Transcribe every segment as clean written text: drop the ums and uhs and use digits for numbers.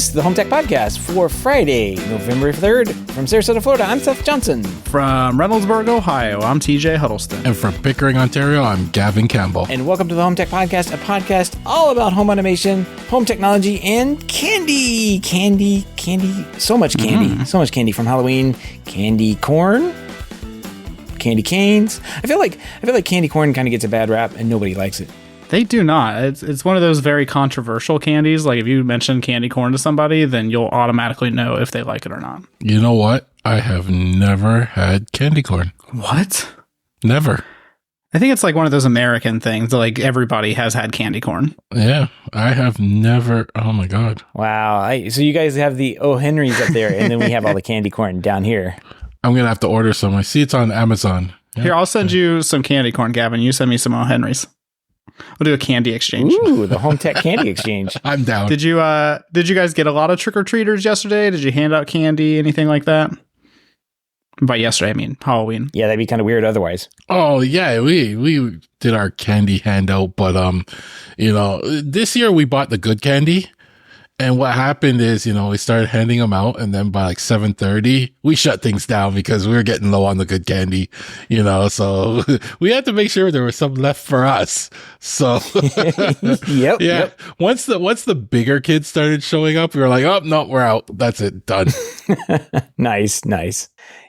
This is the HomeTech Podcast for Friday, November 3rd. From Sarasota, Florida, I'm Seth Johnson. From Reynoldsburg, Ohio, I'm TJ Huddleston. And from Pickering, Ontario, I'm Gavin Campbell. And welcome to the HomeTech Podcast, a podcast all about home automation, home technology, and candy. Candy. So much candy. So much candy from Halloween. Candy corn. Candy canes. I feel like candy corn kind of gets a bad rap and nobody likes it. They do not. It's one of those very controversial candies. Like if you mention candy corn to somebody, then you'll automatically know if they like it or not. You know what? I have never had candy corn. What? Never. I think it's like one of those American things. Like everybody has had candy corn. Yeah, I have never. Oh my God. Wow. So you guys have the O. Henrys up there, and then we have all the candy corn down here. I'm going to have to order some. I see it's on Amazon. Yeah. Here, I'll send you some candy corn, Gavin. You send me some O. Henrys. We'll do a candy exchange. Ooh, the HomeTech candy exchange. I'm down. Did you guys get a lot of trick-or-treaters yesterday? Did you hand out candy, anything like that? By yesterday, I mean Halloween. Yeah, that'd be kind of weird otherwise. Oh, yeah, we did our candy handout, but this year we bought the good candy. And what happened is, we started handing them out, and then by like 7:30, we shut things down because we were getting low on the good candy, so we had to make sure there was some left for us. So Yep. Once the bigger kids started showing up, we were like, oh, no, we're out. That's it. Done. Nice.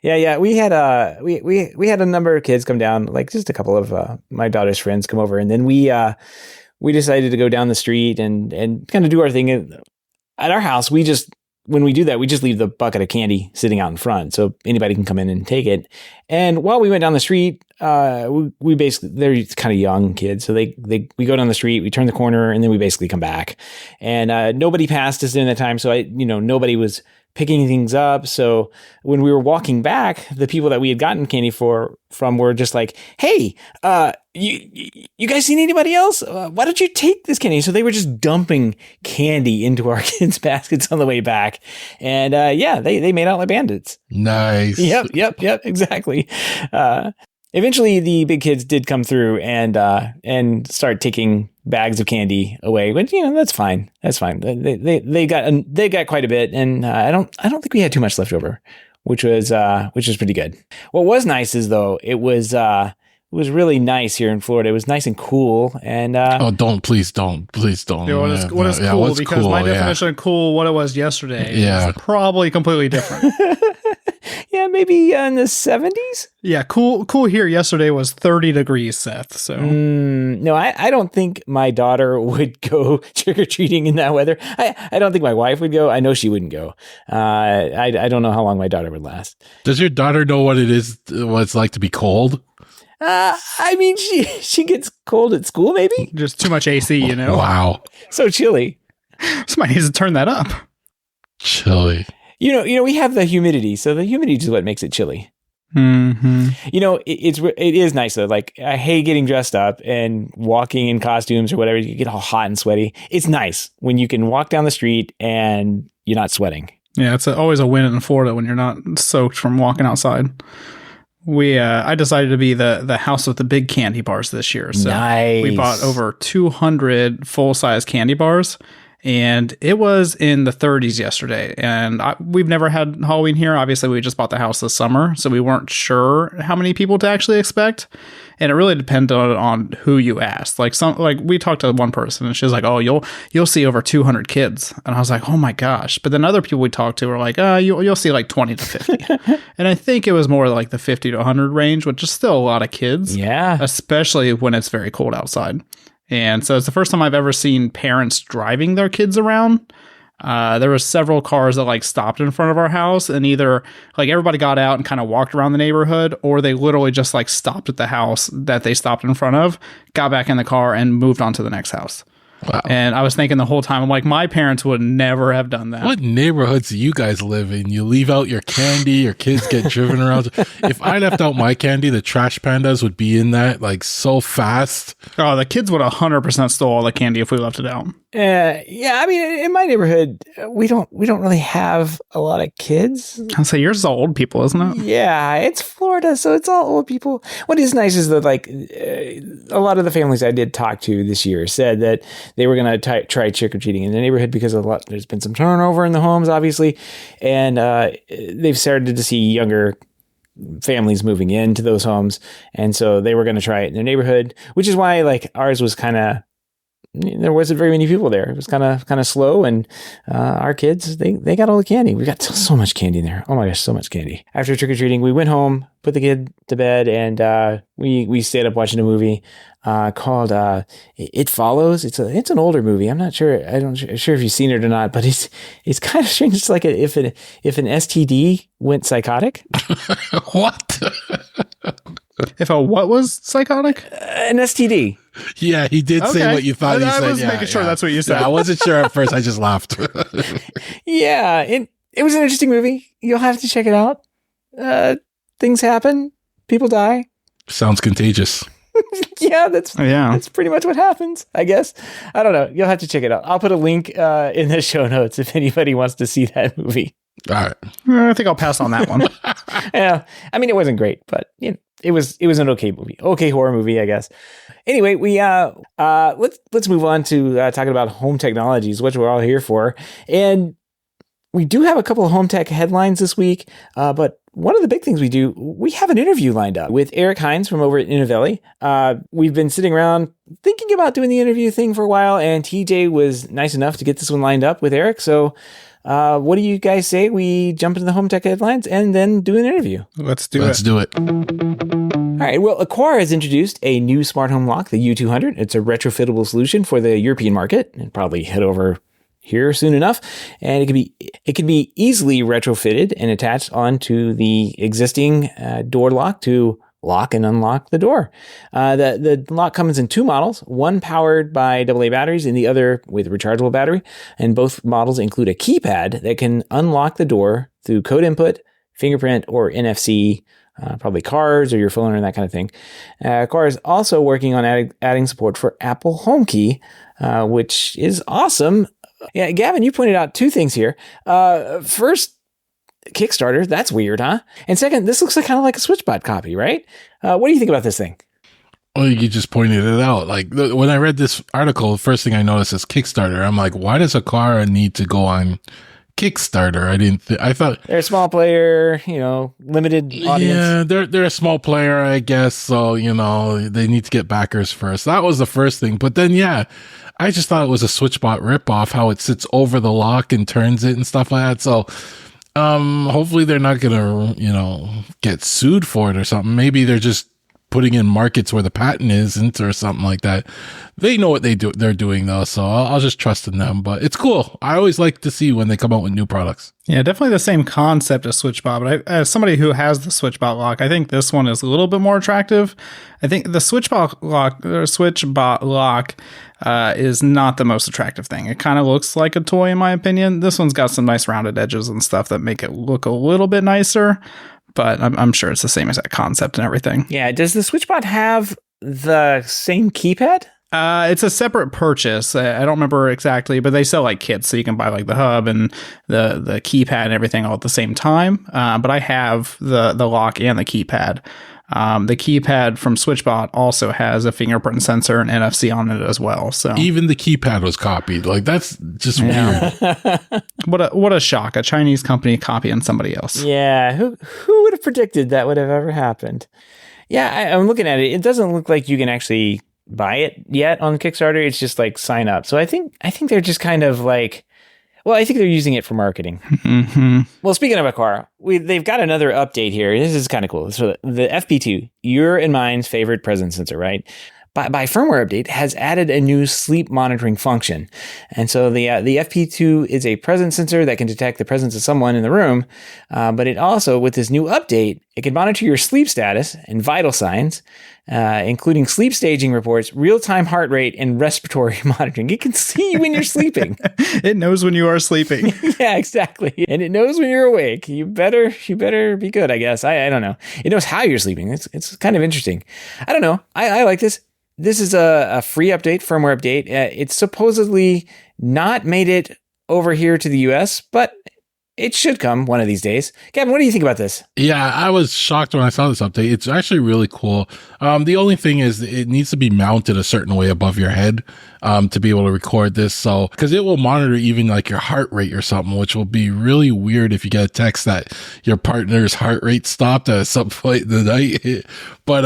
Yeah. We had we had a number of kids come down, like just a couple of my daughter's friends come over, and then we decided to go down the street and kind of do our thing. At our house, when we do that, we just leave the bucket of candy sitting out in front so anybody can come in and take it. And while we went down the street, we basically, they're kind of young kids. So we go down the street, we turn the corner, and then we basically come back. And nobody passed us during that time. So nobody was picking things up. So when we were walking back, the people that we had gotten candy from were just like, hey, you guys seen anybody else? Why don't you take this candy? So they were just dumping candy into our kids' baskets on the way back. And they made out like bandits. Nice. Yep, exactly. Eventually the big kids did come through and start taking bags of candy away, but that's fine. They got quite a bit, and I don't think we had too much left over, which was pretty good. What was nice is though it was really nice here in Florida. It was nice and cool, and please don't. Yeah, what is cool? Because my definition of cool, what it was yesterday, is probably completely different. Yeah, maybe in the 70s. Yeah, cool here yesterday was 30 degrees, Seth. So no, I don't think my daughter would go trick-or-treating in that weather. I don't think my wife would go. I know she wouldn't go. I don't know how long my daughter would last. Does your daughter know what it's like to be cold? She gets cold at school, maybe. Just too much AC, Wow. So chilly. Somebody needs to turn that up. Chilly. We have the humidity, so the humidity is what makes it chilly. Mm-hmm. It is nice though. Like I hate getting dressed up and walking in costumes or whatever. You get all hot and sweaty. It's nice when you can walk down the street and you're not sweating. Yeah, it's always a win in Florida when you're not soaked from walking outside. I decided to be the house with the big candy bars this year. So nice. We bought over 200 full-size candy bars. And it was in the 30s yesterday. And we've never had Halloween here. Obviously, we just bought the house this summer, so we weren't sure how many people to actually expect. And it really depended on who you asked. Like we talked to one person, and she was like, "Oh, you'll see over 200 kids." And I was like, "Oh my gosh!" But then other people we talked to were like, you'll see like 20 to 50." And I think it was more like the 50 to 100 range, which is still a lot of kids. Yeah, especially when it's very cold outside. And so it's the first time I've ever seen parents driving their kids around. There were several cars that stopped in front of our house, and either everybody got out and kind of walked around the neighborhood, or they literally just stopped at the house that they stopped in front of, got back in the car, and moved on to the next house. Wow. And I was thinking the whole time, I'm like, my parents would never have done that. What neighborhoods do you guys live in? You leave out your candy, your kids get driven around. If I left out my candy, the trash pandas would be in that so fast. Oh, the kids would 100% stole all the candy if we left it out. Yeah, in my neighborhood, we don't really have a lot of kids. I'll say yours is all old people, isn't it? Yeah, it's Florida, so it's all old people. What is nice is that a lot of the families I did talk to this year said that they were going to try trick-or-treating in the neighborhood because there's been some turnover in the homes, obviously. And they've started to see younger families moving into those homes. And so they were going to try it in their neighborhood, which is why like ours was there wasn't very many people there. It was kind of slow, and our kids they got all the candy. We got so much candy in there. Oh my gosh, so much candy. After trick or treating, we went home, put the kid to bed, and we stayed up watching a movie called It Follows. It's an older movie. I'm not sure. Sure if you've seen it or not, but it's kind of strange. It's like if an STD went psychotic. What? If a what was psychotic? An STD. Yeah, he did say what you thought he said. I was making sure that's what you said. Yeah, I wasn't sure at first. I just laughed. Yeah, it was an interesting movie. You'll have to check it out. Things happen. People die. Sounds contagious. Yeah, that's pretty much what happens, I guess. I don't know. You'll have to check it out. I'll put a link in the show notes if anybody wants to see that movie. All right. I think I'll pass on that one. Yeah, I mean, it wasn't great, but it was an okay movie, okay horror movie, I guess. Anyway, we let's move on to talking about home technologies, which we're all here for, and we do have a couple of HomeTech headlines this week. But one of the big things we have an interview lined up with Eric Hines from over at Inovelli. We've been sitting around thinking about doing the interview thing for a while, and TJ was nice enough to get this one lined up with Eric. So. What do you guys say we jump into the HomeTech headlines and then do an interview? Let's do it. All right. Well, Aqara has introduced a new smart home lock, the U200. It's a retrofittable solution for the European market, and probably head over here soon enough. And it can be easily retrofitted and attached onto the existing door lock to lock and unlock the door. The lock comes in two models, one powered by AA batteries and the other with rechargeable battery. And both models include a keypad that can unlock the door through code input, fingerprint, or NFC, probably cards or your phone or that kind of thing. Aqara is also working on adding support for Apple HomeKey, which is awesome. Yeah, Gavin, you pointed out two things here. First, Kickstarter, that's weird, huh? And second, this looks kind of like a SwitchBot copy, right? What do you think about this thing? Well, you just pointed it out. Like when I read this article, the first thing I noticed is Kickstarter. I'm like, why does Aqara need to go on Kickstarter? I thought they're a small player, limited audience. Yeah, they're a small player, I guess. So they need to get backers first. That was the first thing. But then, I just thought it was a SwitchBot ripoff. How it sits over the lock and turns it and stuff like that. So. Hopefully they're not gonna, get sued for it or something. Maybe they're just putting in markets where the patent isn't or something like that. They know what they're doing though, so I'll just trust in them. But it's cool. I always like to see when they come out with new products. Yeah, definitely the same concept as SwitchBot. But as somebody who has the SwitchBot lock, I think this one is a little bit more attractive. I think the SwitchBot lock is not the most attractive thing. It kind of looks like a toy, in my opinion. This one's got some nice rounded edges and stuff that make it look a little bit nicer. But I'm sure it's the same as that concept and everything. Yeah. Does the SwitchBot have the same keypad? It's a separate purchase. I don't remember exactly, but they sell like kits, so you can buy like the hub and the keypad and everything all at the same time. But I have the lock and the keypad. The keypad from SwitchBot also has a fingerprint sensor and NFC on it as well. So even the keypad was copied. Like that's just weird. What a shock! A Chinese company copying somebody else. Yeah, who would have predicted that would have ever happened? Yeah, I'm looking at it. It doesn't look like you can actually buy it yet on Kickstarter. It's just like sign up. So I think they're just kind of like. Well, I think they're using it for marketing. Mm-hmm. Well, speaking of Aqara, they've got another update here. This is kind of cool. So the FP2, your and mine's favorite presence sensor, right? By firmware update, has added a new sleep monitoring function. And so the FP2 is a presence sensor that can detect the presence of someone in the room. But it also, with this new update, it can monitor your sleep status and vital signs, including sleep staging reports, real-time heart rate, and respiratory monitoring. It can see you when you're sleeping. It knows when you are sleeping. Yeah, exactly. And it knows when you're awake. You better be good, I guess. I don't know. It knows how you're sleeping. It's kind of interesting. I don't know. I like this. This is a free update, firmware update. It's supposedly not made it over here to the US, but it should come one of these days. Kevin, what do you think about this? Yeah, I was shocked when I saw this update. It's actually really cool. The only thing is it needs to be mounted a certain way above your head to be able to record this. So, because it will monitor even like your heart rate or something, which will be really weird if you get a text that your partner's heart rate stopped at some point in the night. But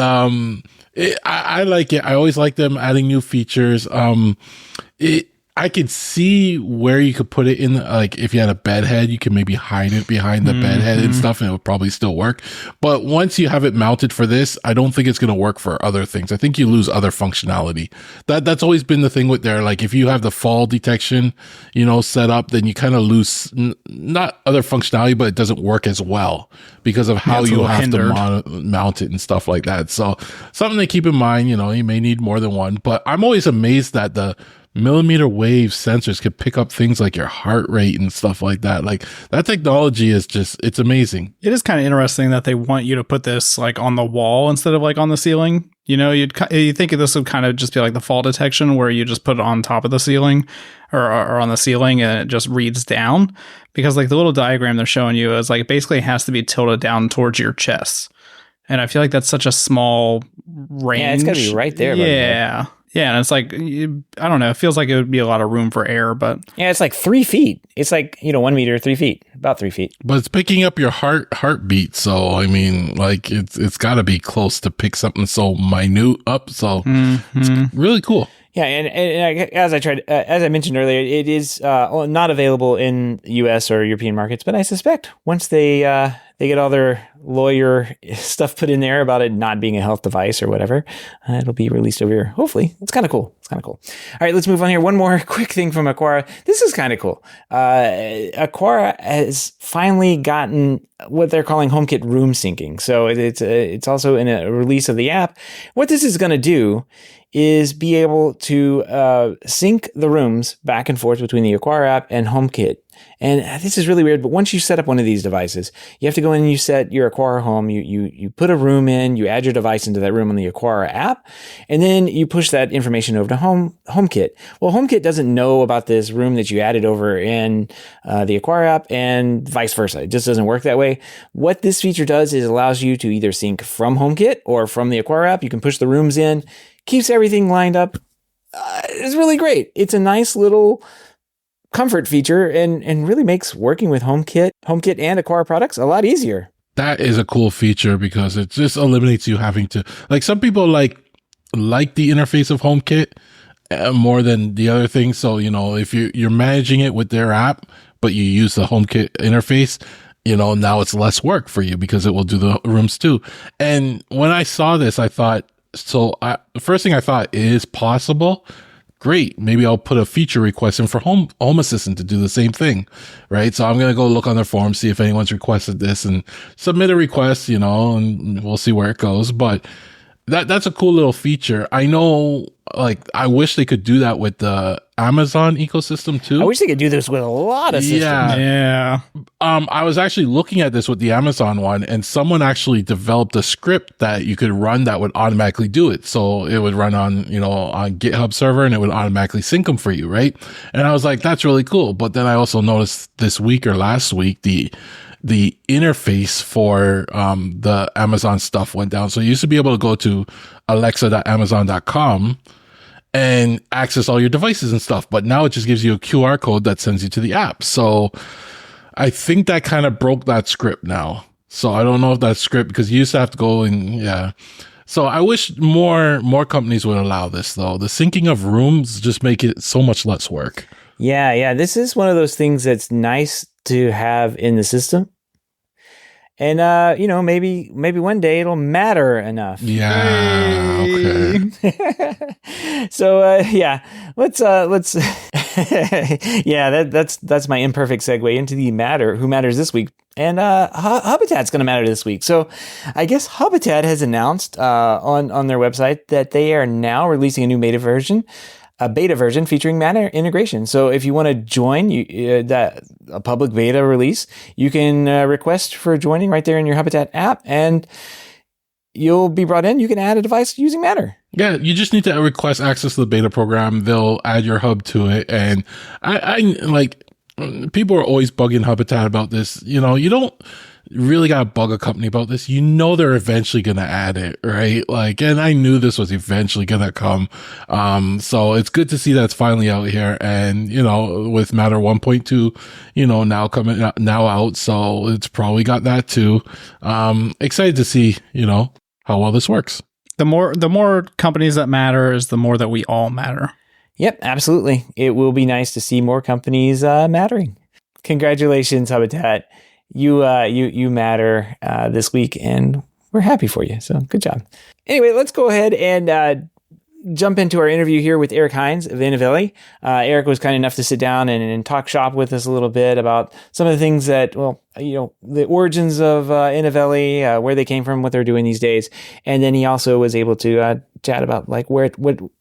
I like it. I always like them adding new features. I could see where you could put it in, like if you had a bed head, you can maybe hide it behind the bed head and stuff, and it would probably still work. But once you have it mounted for this, I don't think it's going to work for other things. I think you lose other functionality. That's always been the thing with there. Like if you have the fall detection, set up, then you kind of lose not other functionality, but it doesn't work as well because of how you have to mount it and stuff like that. So something to keep in mind. You may need more than one, but I'm always amazed that the millimeter wave sensors could pick up things like your heart rate and stuff like that. Like that technology is it's amazing. It is kind of interesting that they want you to put this like on the wall instead of like on the ceiling. You think this would kind of just be like the fall detection where you just put it on top of the ceiling or on the ceiling and it just reads down, because like the little diagram they're showing you is like basically it has to be tilted down towards your chest. And I feel like that's such a small range. Yeah, it's got to be right there. Yeah. Yeah, and it's like, I don't know, it feels like it would be a lot of room for air, but... Yeah, it's like 3 feet. It's like, 1 meter, 3 feet, about 3 feet. But it's picking up your heartbeat, so, I mean, like, it's got to be close to pick something so minute up, so it's really cool. Yeah, and as I mentioned earlier, it is not available in U.S. or European markets, but I suspect once they get all their lawyer stuff put in there about it not being a health device or whatever, it'll be released over here. Hopefully, it's kind of cool. All right, let's move on here. One more quick thing from Aqara. This is kind of cool. Aqara has finally gotten what they're calling HomeKit room syncing. So it's also in a release of the app. What this is going to do is be able to sync the rooms back and forth between the Aqara app and HomeKit. And this is really weird, but once you set up one of these devices, you have to go in and you set your Aqara home, you put a room in, you add your device into that room on the Aqara app, and then you push that information over to HomeKit. Well, HomeKit doesn't know about this room that you added over in the Aqara app and vice versa. It just doesn't work that way. What this feature does is allows you to either sync from HomeKit or from the Aqara app. You can push the rooms in, keeps everything lined up. It's really great. It's a nice little comfort feature and really makes working with HomeKit and Aqara products a lot easier. That is a cool feature because it just eliminates you having to, like, some people like the interface of HomeKit more than the other things. So, if you're managing it with their app, but you use the HomeKit interface, now it's less work for you because it will do the rooms too. And when I saw this, I thought, the first thing I thought is possible. Great. Maybe I'll put a feature request in for Home Assistant to do the same thing, right? So I'm going to go look on their forum, see if anyone's requested this and submit a request, and we'll see where it goes. But that's a cool little feature. I know, like, I wish they could do that with the Amazon ecosystem too. I wish they could do this with a lot of systems. Yeah. I was actually looking at this with the Amazon one, and someone actually developed a script that you could run that would automatically do it. So it would run on GitHub server, and it would automatically sync them for you, right? And I was like, that's really cool. But then I also noticed this week or last week, the interface for the Amazon stuff went down. So you used to be able to go to alexa.amazon.com and access all your devices and stuff. But now it just gives you a QR code that sends you to the app. So I think that kind of broke that script now. So I don't know if that script, because you used to have to go and, yeah. So I wish more companies would allow this, though. The syncing of rooms just make it so much less work. Yeah. This is one of those things that's nice to have in the system. And, maybe one day it'll matter enough. Yeah. Okay. So, let's, that's my imperfect segue into the who matters this week. And, Habitat's going to matter this week. So I guess Habitat has announced, on their website that they are now releasing a new beta version featuring Matter integration. So if you want to join a public beta release, you can request for joining right there in your Habitat app, and you'll be brought in. You can add a device using Matter. Yeah, you just need to request access to the beta program. They'll add your hub to it, and I like. people are always bugging Habitat about this. You know, you don't really got to bug a company about this. You know, they're eventually going to add it, right? Like, and I knew this was eventually going to come. So it's good to see that it's finally out here. And, you know, with Matter 1.2, you know, now out. So it's probably got that too. Excited to see, you know, how well this works. The more companies that matter is the more that we all matter. Yep, absolutely. It will be nice to see more companies mattering. Congratulations, Habitat. You matter this week, and we're happy for you. So good job. Anyway, let's go ahead and jump into our interview here with Eric Hines of Inovelli. Eric was kind enough to sit down and talk shop with us a little bit about some of the things that, well, you know, the origins of Inovelli, where they came from, what they're doing these days. And then he also was able to chat about like what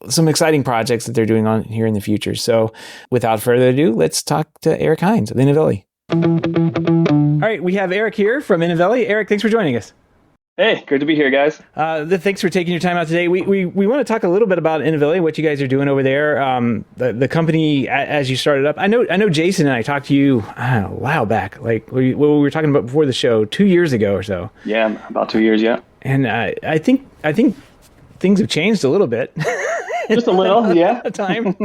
some exciting projects that they're doing on here in the future. So without further ado, let's talk to Eric Hines of Inovelli. All right, we have Eric here from Inovelli. Eric, thanks for joining us. Hey, good to be here, guys. Thanks for taking your time out today. We want to talk a little bit about Inovelli, what you guys are doing over there. The company as you started up. I know Jason and I talked to you a while back, like we were talking about before the show 2 years ago or so. Yeah, about 2 years, yeah. And I think things have changed a little bit. Just a little, yeah. Time.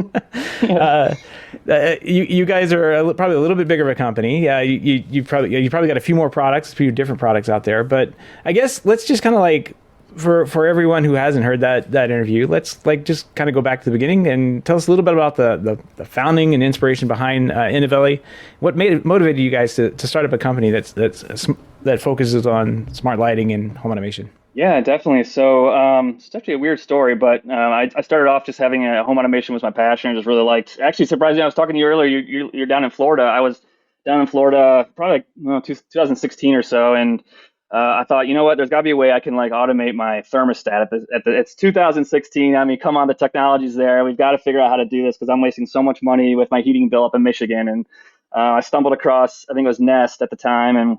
You guys are probably a little bit bigger of a company. You probably got a few more products, a few different products out there. But I guess let's just kind of like for everyone who hasn't heard that interview, let's like just kind of go back to the beginning and tell us a little bit about the founding and inspiration behind Inovelli. What motivated you guys to start up a company that focuses on smart lighting and home automation? Yeah, definitely. So it's actually a weird story, but I started off just having a home automation was my passion. I just really liked. Actually, surprisingly, I was talking to you earlier. You're down in Florida. I was down in Florida probably 2016 or so, and I thought, you know what? There's got to be a way I can like automate my thermostat. It's 2016. I mean, come on, the technology's there. We've got to figure out how to do this because I'm wasting so much money with my heating bill up in Michigan. And I stumbled across, I think it was Nest at the time, and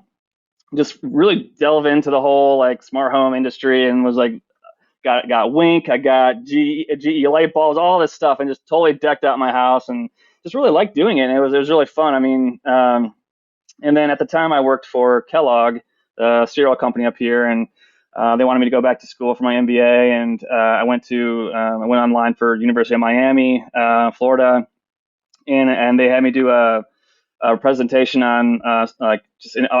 just really delve into the whole like smart home industry and was like, got Wink, I got GE light bulbs, all this stuff, and just totally decked out my house and just really liked doing it. And it was really fun. I mean, and then at the time I worked for Kellogg, the cereal company up here, and they wanted me to go back to school for my MBA, and I went online for University of Miami, Florida, and they had me do a presentation on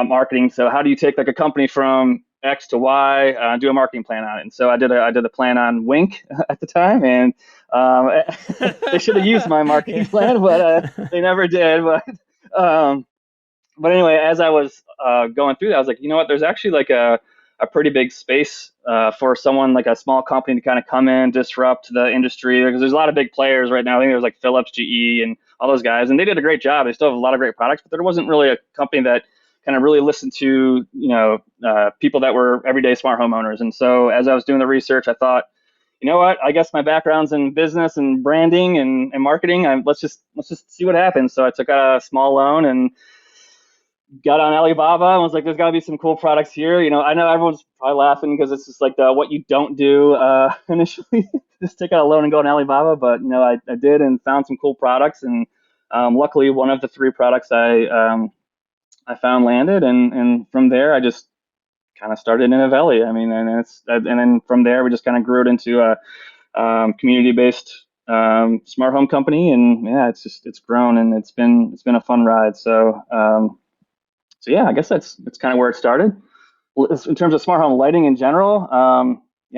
marketing. So how do you take like a company from X to Y, do a marketing plan on it? And so I did a plan on Wink at the time, and they should have used my marketing plan, but they never did. But anyway, as I was going through that, I was like, you know what? There's actually like a pretty big space for someone like a small company to kind of come in, disrupt the industry, because there's a lot of big players right now. I think there's like Philips, GE, and all those guys, and they did a great job. They still have a lot of great products, but there wasn't really a company that kind of really listened to, people that were everyday smart homeowners. And so as I was doing the research, I thought, you know what? I guess my background's in business and branding and marketing. Let's just see what happens. So I took a small loan and got on Alibaba and was like, there's got to be some cool products here. I know everyone's probably laughing because it's just like what you don't do initially, just take out a loan and go on Alibaba. But, I did and found some cool products. And luckily, one of the three products I found landed. And from there, I just kind of started Inovelli. I mean, and then from there, we just kind of grew it into a community-based smart home company. And yeah, it's grown and it's been a fun ride. So yeah, I guess that's kind of where it started. In terms of smart home lighting in general, I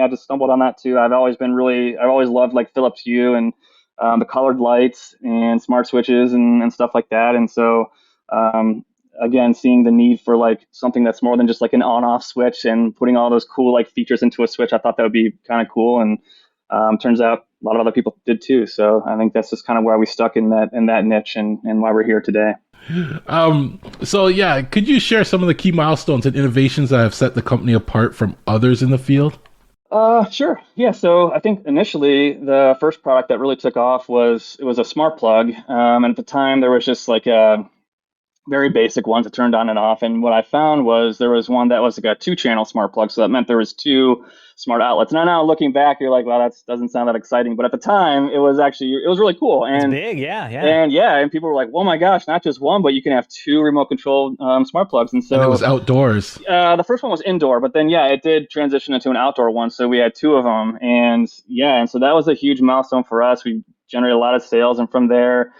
just stumbled on that too. I've always loved like Philips Hue and the colored lights and smart switches and stuff like that. And so, again, seeing the need for like something that's more than just like an on-off switch and putting all those cool like features into a switch, I thought that would be kind of cool. And turns out a lot of other people did too. So I think that's just kind of where we stuck in that niche and why we're here today. So yeah, could you share some of the key milestones and innovations that have set the company apart from others in the field? Sure. Yeah. So I think initially the first product that really took off was a smart plug. And at the time there was just like very basic ones that turned on and off. And what I found was there was one that was like a 2-channel smart plug. So that meant there was 2 smart outlets. Now looking back, you're like, well, that doesn't sound that exciting. But at the time, it was really cool. It's And big. Yeah. Yeah. and people were like, oh my gosh, not just one, but you can have 2 remote controlled smart plugs. And And it so was outdoors. the first one was indoor, but then it did transition into an outdoor one. So we had 2 of them, and so that was a huge milestone for us. We generated a lot of sales, and from there,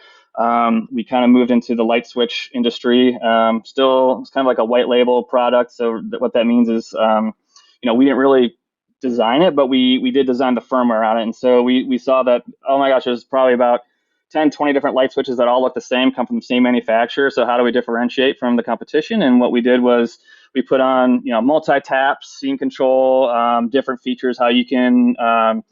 we kind of moved into the light switch industry. Still, it's kind of like a white label product. So what that means is, we didn't really design it, but we did design the firmware on it, and so we saw that, oh my gosh, there's probably about 10, 20 different light switches that all look the same, come from the same manufacturer. So how do we differentiate from the competition? And what we did was we put on, multi-taps, scene control, different features, how you can, have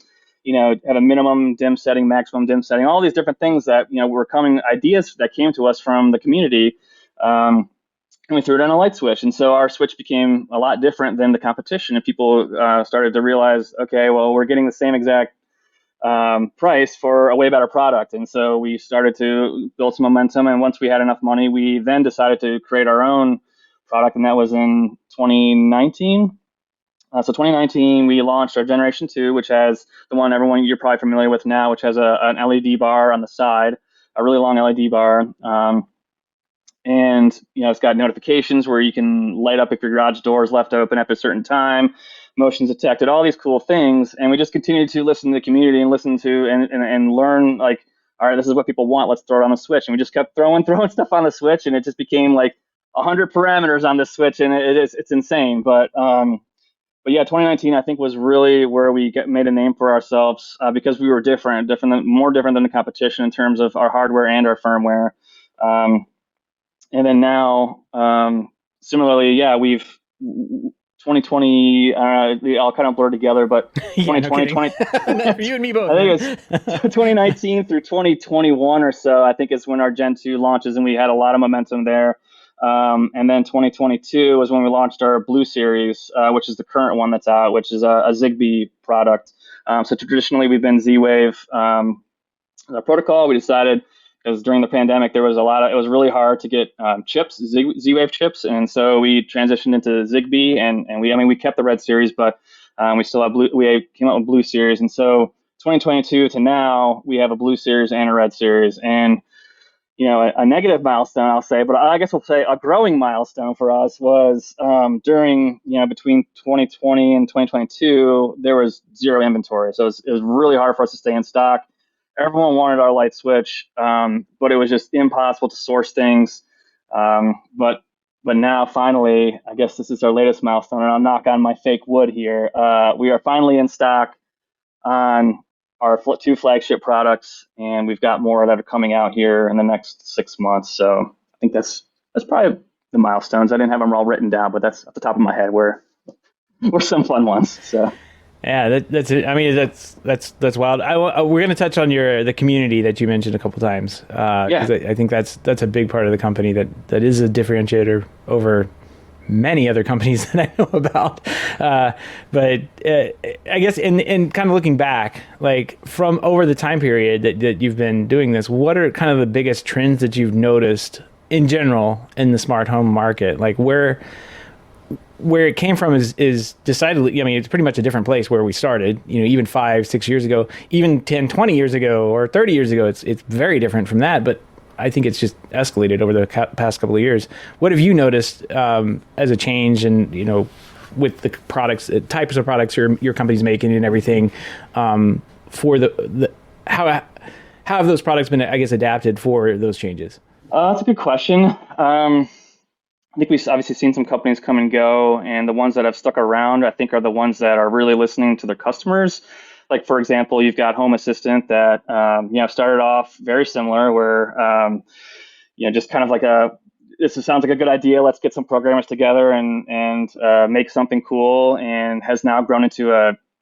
a minimum dim setting, maximum dim setting, all these different things that, were ideas that came to us from the community. And we threw it on a light switch. And so our switch became a lot different than the competition. And people started to realize, okay, well, we're getting the same exact price for a way better product. And so we started to build some momentum. And once we had enough money, we then decided to create our own product. And that was in 2019. So 2019, we launched our Generation 2, which has the one you're probably familiar with now, which has an LED bar on the side, a really long LED bar. And it's got notifications where you can light up if your garage door is left open at a certain time, motions detected, all these cool things. And we just continued to listen to the community and listen to and learn, like, all right, this is what people want, let's throw it on the switch. And we just kept throwing stuff on the switch, and it just became like 100 parameters on the switch, and it's insane. But yeah, 2019 I think was really where we made a name for ourselves, because we were more different than the competition in terms of our hardware and our firmware. And then now, similarly, we've 2020, they all kind of blur together, but 2020, No, you and me both. I think it's 2019 through 2021 or so, I think is when our Gen 2 launches, and we had a lot of momentum there. And then 2022 was when we launched our Blue Series, which is the current one that's out, which is a Zigbee product. So traditionally, we've been Z-Wave protocol. We decided, because during the pandemic, it was really hard to get chips, Z-Wave chips. And so we transitioned into Zigbee, and we kept the Red Series, but we still have we came out with Blue Series. And so 2022 to now, we have a Blue Series and a Red Series. And, a negative milestone, I'll say, but I guess we'll say a growing milestone for us was during, between 2020 and 2022, there was zero inventory. So it was really hard for us to stay in stock. Everyone wanted our light switch, but it was just impossible to source things. But now, finally, I guess this is our latest milestone, and I'll knock on my fake wood here. We are finally in stock on our 2 flagship products, and we've got more that are coming out here in the next 6 months. So I think that's probably the milestones. I didn't have them all written down, but that's at the top of my head. Were some fun ones. So. Yeah, that's it. I mean, that's wild. We're going to touch on the community that you mentioned a couple times, because I think that's a big part of the company that is a differentiator over many other companies that I know about. But I guess in kind of looking back, like from over the time period that you've been doing this, what are kind of the biggest trends that you've noticed in general in the smart home market? Like where it came from is decidedly, I mean, it's pretty much a different place where we started, even 5-6 years ago, even 10, 20 years ago, or 30 years ago, it's very different from that. But I think it's just escalated over the past couple of years. What have you noticed as a change and, with the products, types of products your company's making and everything, for how have those products been, I guess, adapted for those changes? That's a good question. I think we've obviously seen some companies come and go, and the ones that have stuck around, I think, are the ones that are really listening to their customers. Like, for example, you've got Home Assistant that, started off very similar, where, just kind of like this sounds like a good idea. Let's get some programmers together and make something cool, and has now grown into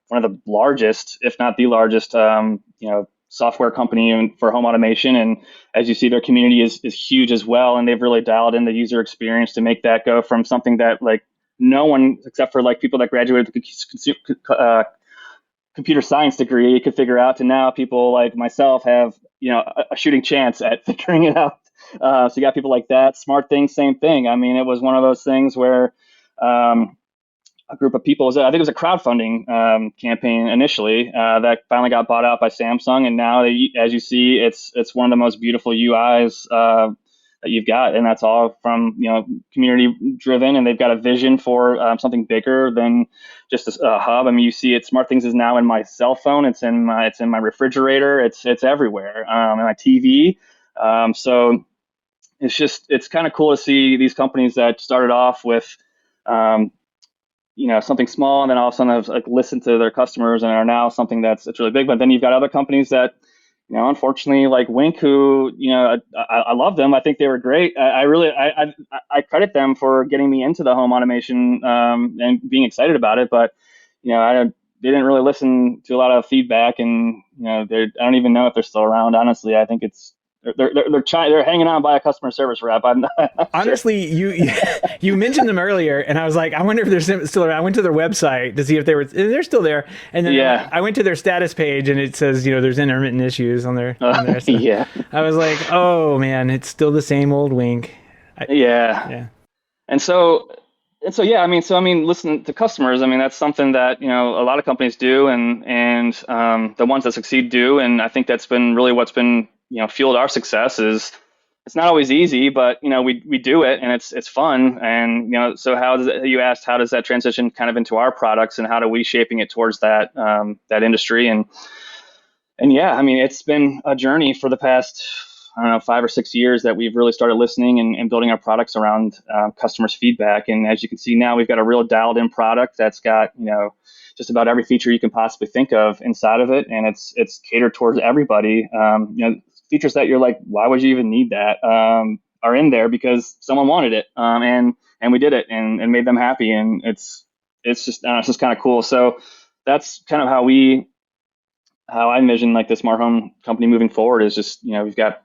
one of the largest, if not the largest, software company for home automation. And as you see, their community is huge as well. And they've really dialed in the user experience to make that go from something that like no one, except for like people that graduated with a computer science degree, could figure out, to now people like myself have, a shooting chance at figuring it out So you got people like that. Smart Things, same thing. I mean, it was one of those things where a group of people, I think it was a crowdfunding campaign initially that finally got bought out by Samsung, and now as you see, it's one of the most beautiful UIs that you've got, and that's all from community driven, and they've got a vision for something bigger than just a hub. I mean, you see it. Smart Things is now in my cell phone. It's in my refrigerator. It's everywhere. In my TV. So it's kind of cool to see these companies that started off with something small, and then all of a sudden have like listened to their customers and are now something that's really big. But then you've got other companies that, unfortunately, like Wink, who, I love them. I think they were great. I credit them for getting me into the home automation and being excited about it. But, they didn't really listen to a lot of feedback, and, I don't even know if they're still around. Honestly, I think they're hanging on by a customer service rep. I'm not Honestly, sure. you mentioned them earlier, and I was like, I wonder if they're still around. I went to their website to see if they're still there, and then I went to their status page, and it says there's intermittent issues on there. So yeah. I was like, oh man, it's still the same old Wink. Yeah. And so yeah, I mean, listen to customers. I mean, that's something that a lot of companies do, and the ones that succeed do, and I think that's been really what's been fueled our success. Is it's not always easy, but we do it, and it's fun. And so you asked, how does that transition kind of into our products, and how are we shaping it towards that industry? And yeah, I mean, it's been a journey for the past, I don't know, 5 or 6 years that we've really started listening and building our products around customers' feedback. And as you can see now, we've got a real dialed in product that's got just about every feature you can possibly think of inside of it, and it's catered towards everybody. Features that you're like, why would you even need that, are in there because someone wanted it, and we did it and made them happy, and it's just kind of cool. So that's kind of how I envision like the smart home company moving forward. Is just we've got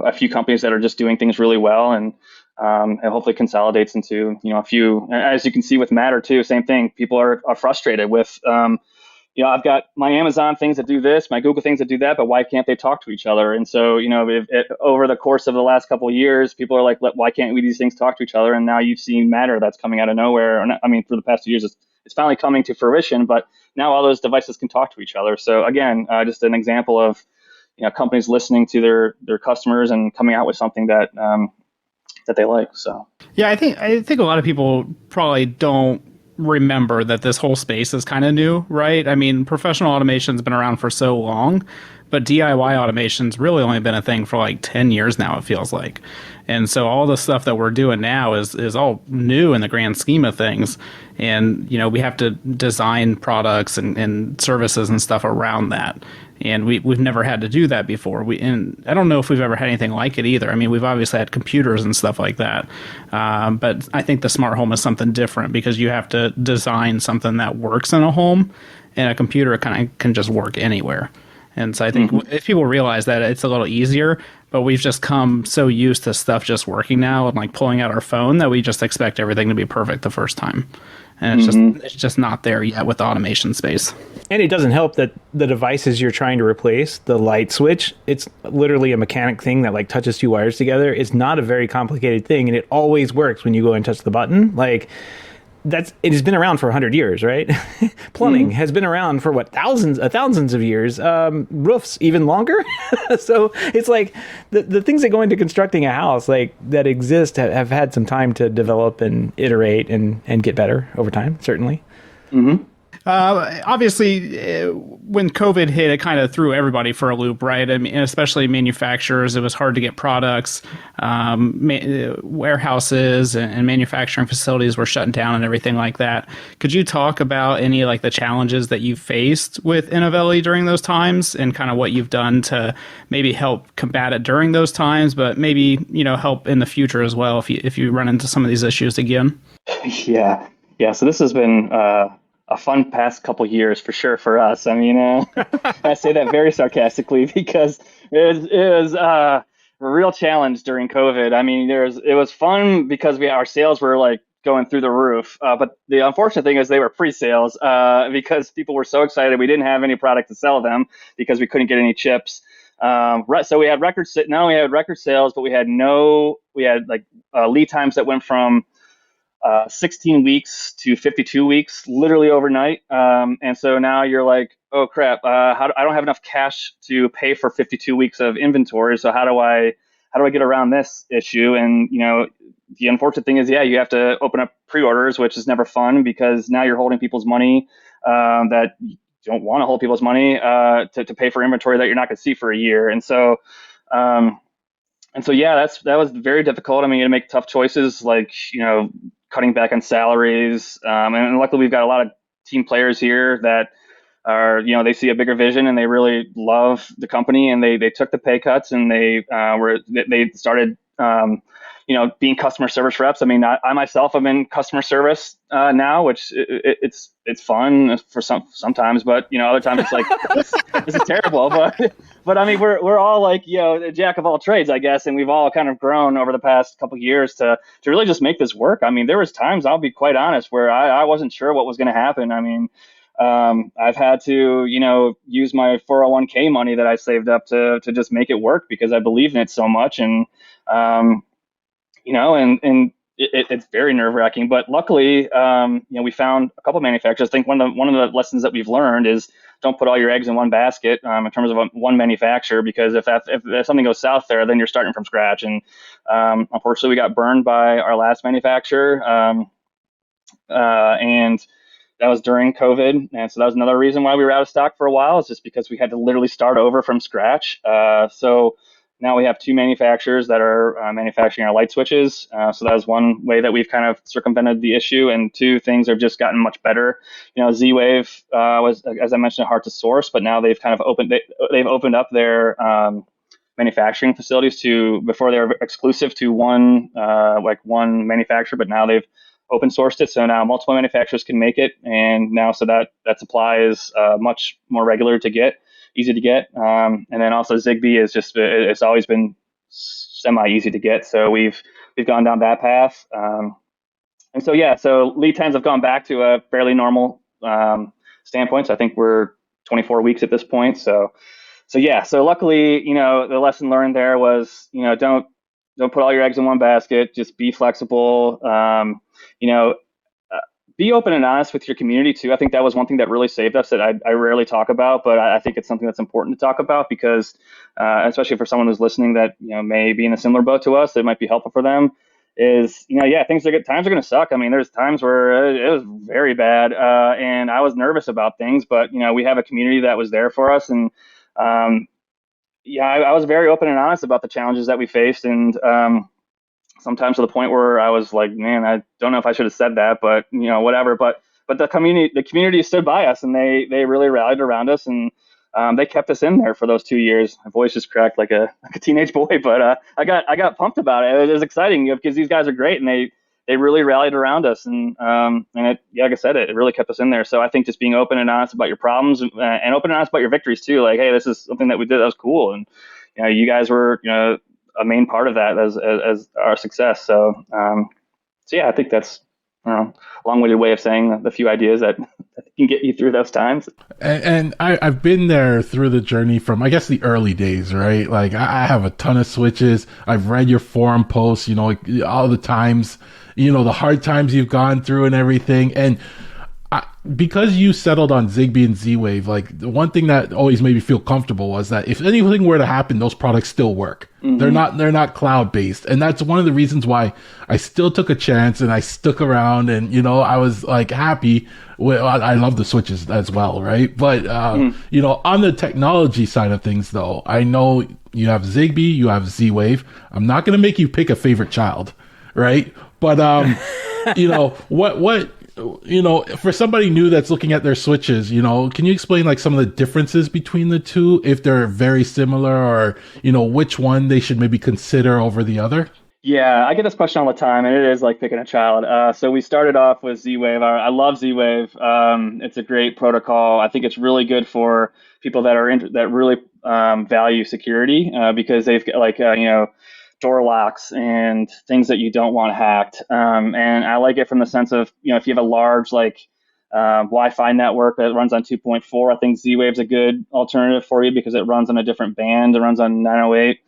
a few companies that are just doing things really well, and hopefully consolidates into a few. As you can see with Matter too, same thing. People are frustrated with I've got my Amazon things that do this, my Google things that do that, but why can't they talk to each other? And so, over the course of the last couple of years, people are like, why can't these things talk to each other? And now you've seen Matter that's coming out of nowhere. For the past 2 years, it's finally coming to fruition, but now all those devices can talk to each other. So again, just an example of, companies listening to their customers and coming out with something that they like. So yeah, I think a lot of people probably don't remember that this whole space is kind of new, right? I mean, professional automation's been around for so long, but DIY automation's really only been a thing for like 10 years now, it feels like. And so all the stuff that we're doing now is all new in the grand scheme of things. And, we have to design products and services and stuff around that. And we've never had to do that before. And I don't know if we've ever had anything like it either. I mean, we've obviously had computers and stuff like that. But I think the smart home is something different because you have to design something that works in a home, and a computer kind of can just work anywhere. And so I think if people realize that, it's a little easier, but we've just come so used to stuff just working now and like pulling out our phone that we just expect everything to be perfect the first time. And it's just not there yet with the automation space. And it doesn't help that the devices you're trying to replace, the light switch, it's literally a mechanic thing that like touches two wires together. It's not a very complicated thing, and it always works when you go and touch the button. Like it has been around for 100 years, right? Plumbing has been around for thousands of years. Roofs even longer. So it's like the things that go into constructing a house like that exist have had some time to develop and iterate and get better over time, certainly. Obviously, when COVID hit, it kind of threw everybody for a loop, right? I mean, especially manufacturers. It was hard to get products. Warehouses and manufacturing facilities were shutting down and everything like that. Could you talk about any like the challenges that you faced with Inovelli during those times, and kind of what you've done to maybe help combat it during those times, but maybe help in the future as well if you run into some of these issues again? Yeah. So this has been a fun past couple years for sure for us. I mean, I say that very sarcastically because it was a real challenge during COVID. I mean, it was fun because our sales were like going through the roof. But the unfortunate thing is they were pre-sales because people were so excited. We didn't have any product to sell them because we couldn't get any chips. So we had not only had record sales, but we had like lead times that went from 16 weeks to 52 weeks, literally overnight. And so now you're like, oh crap, I don't have enough cash to pay for 52 weeks of inventory. So how do I get around this issue? And the unfortunate thing is, you have to open up pre-orders, which is never fun because now you're holding people's money that you don't want to hold people's money to pay for inventory that you're not going to see for a year. Um, yeah, that was very difficult. I mean, you had to make tough choices like cutting back on salaries, and luckily we've got a lot of team players here that are they see a bigger vision and they really love the company and they took the pay cuts and they started being customer service reps. I mean, I myself am in customer service now, which it's fun for sometimes, but other times it's like this is terrible. But I mean, we're all like a jack of all trades, I guess, and we've all kind of grown over the past couple of years to really just make this work. I mean, there was times, I'll be quite honest, where I wasn't sure what was going to happen. I mean, I've had to use my 401k money that I saved up to just make it work because I believe in it so much. And it's very nerve wracking, but luckily, we found a couple of manufacturers. I think one of the lessons that we've learned is don't put all your eggs in one basket in terms of one manufacturer, because if something goes south there, then you're starting from scratch. And unfortunately, we got burned by our last manufacturer, and that was during COVID. And so that was another reason why we were out of stock for a while, is just because we had to literally start over from scratch. So now we have two manufacturers that are manufacturing our light switches. So that was one way that we've kind of circumvented the issue. And two, things have just gotten much better. Z-Wave was, as I mentioned, hard to source, but now they've kind of opened up their manufacturing facilities before they were exclusive to one manufacturer, but now they've open sourced it. So now multiple manufacturers can make it. And now, so that supply is much more regular to get, easy to get. And then also Zigbee is it's always been semi easy to get. So we've gone down that path. And so lead times have gone back to a fairly normal standpoint. So I think we're 24 weeks at this point. So luckily, the lesson learned there was, don't put all your eggs in one basket. Just be flexible. Be open and honest with your community too. I think that was one thing that really saved us that I rarely talk about, but I think it's something that's important to talk about because, especially for someone who's listening that may be in a similar boat to us, it might be helpful for them. Is times are going to suck. I mean, there's times where it was very bad, and I was nervous about things, but we have a community that was there for us, and I was very open and honest about the challenges that we faced, and sometimes to the point where I was like, man, I don't know if I should have said that, but whatever. But the community stood by us, and they really rallied around us, and they kept us in there for those 2 years. My voice just cracked like a teenage boy, but I got pumped about it. It was exciting because these guys are great, and they really rallied around us, and like I said, it really kept us in there. So I think just being open and honest about your problems, and open and honest about your victories too. Like, hey, this is something that we did that was cool, and you guys were a main part of that as our success. So I think that's a long-winded way of saying the few ideas that can get you through those times. And I've been there through the journey from, I guess, the early days, right? Like I have a ton of switches. I've read your forum posts, all the times, the hard times you've gone through and everything. And because you settled on Zigbee and Z-Wave, like the one thing that always made me feel comfortable was that if anything were to happen, those products still work. Mm-hmm. They're not cloud based. And that's one of the reasons why I still took a chance and I stuck around, and, I was like happy. I love the switches as well. Right. But, on the technology side of things though, I know you have Zigbee, you have Z-Wave. I'm not going to make you pick a favorite child. Right. But, for somebody new that's looking at their switches, can you explain like some of the differences between the two, if they're very similar, or, which one they should maybe consider over the other? Yeah, I get this question all the time, and it is like picking a child. So we started off with Z-Wave. I love Z-Wave. It's a great protocol. I think it's really good for people that really value security because they've got door locks and things that you don't want hacked. And I like it from the sense of, if you have a large Wi-Fi network that runs on 2.4. I think Z-Wave's a good alternative for you because it runs on a different band. It runs on 908.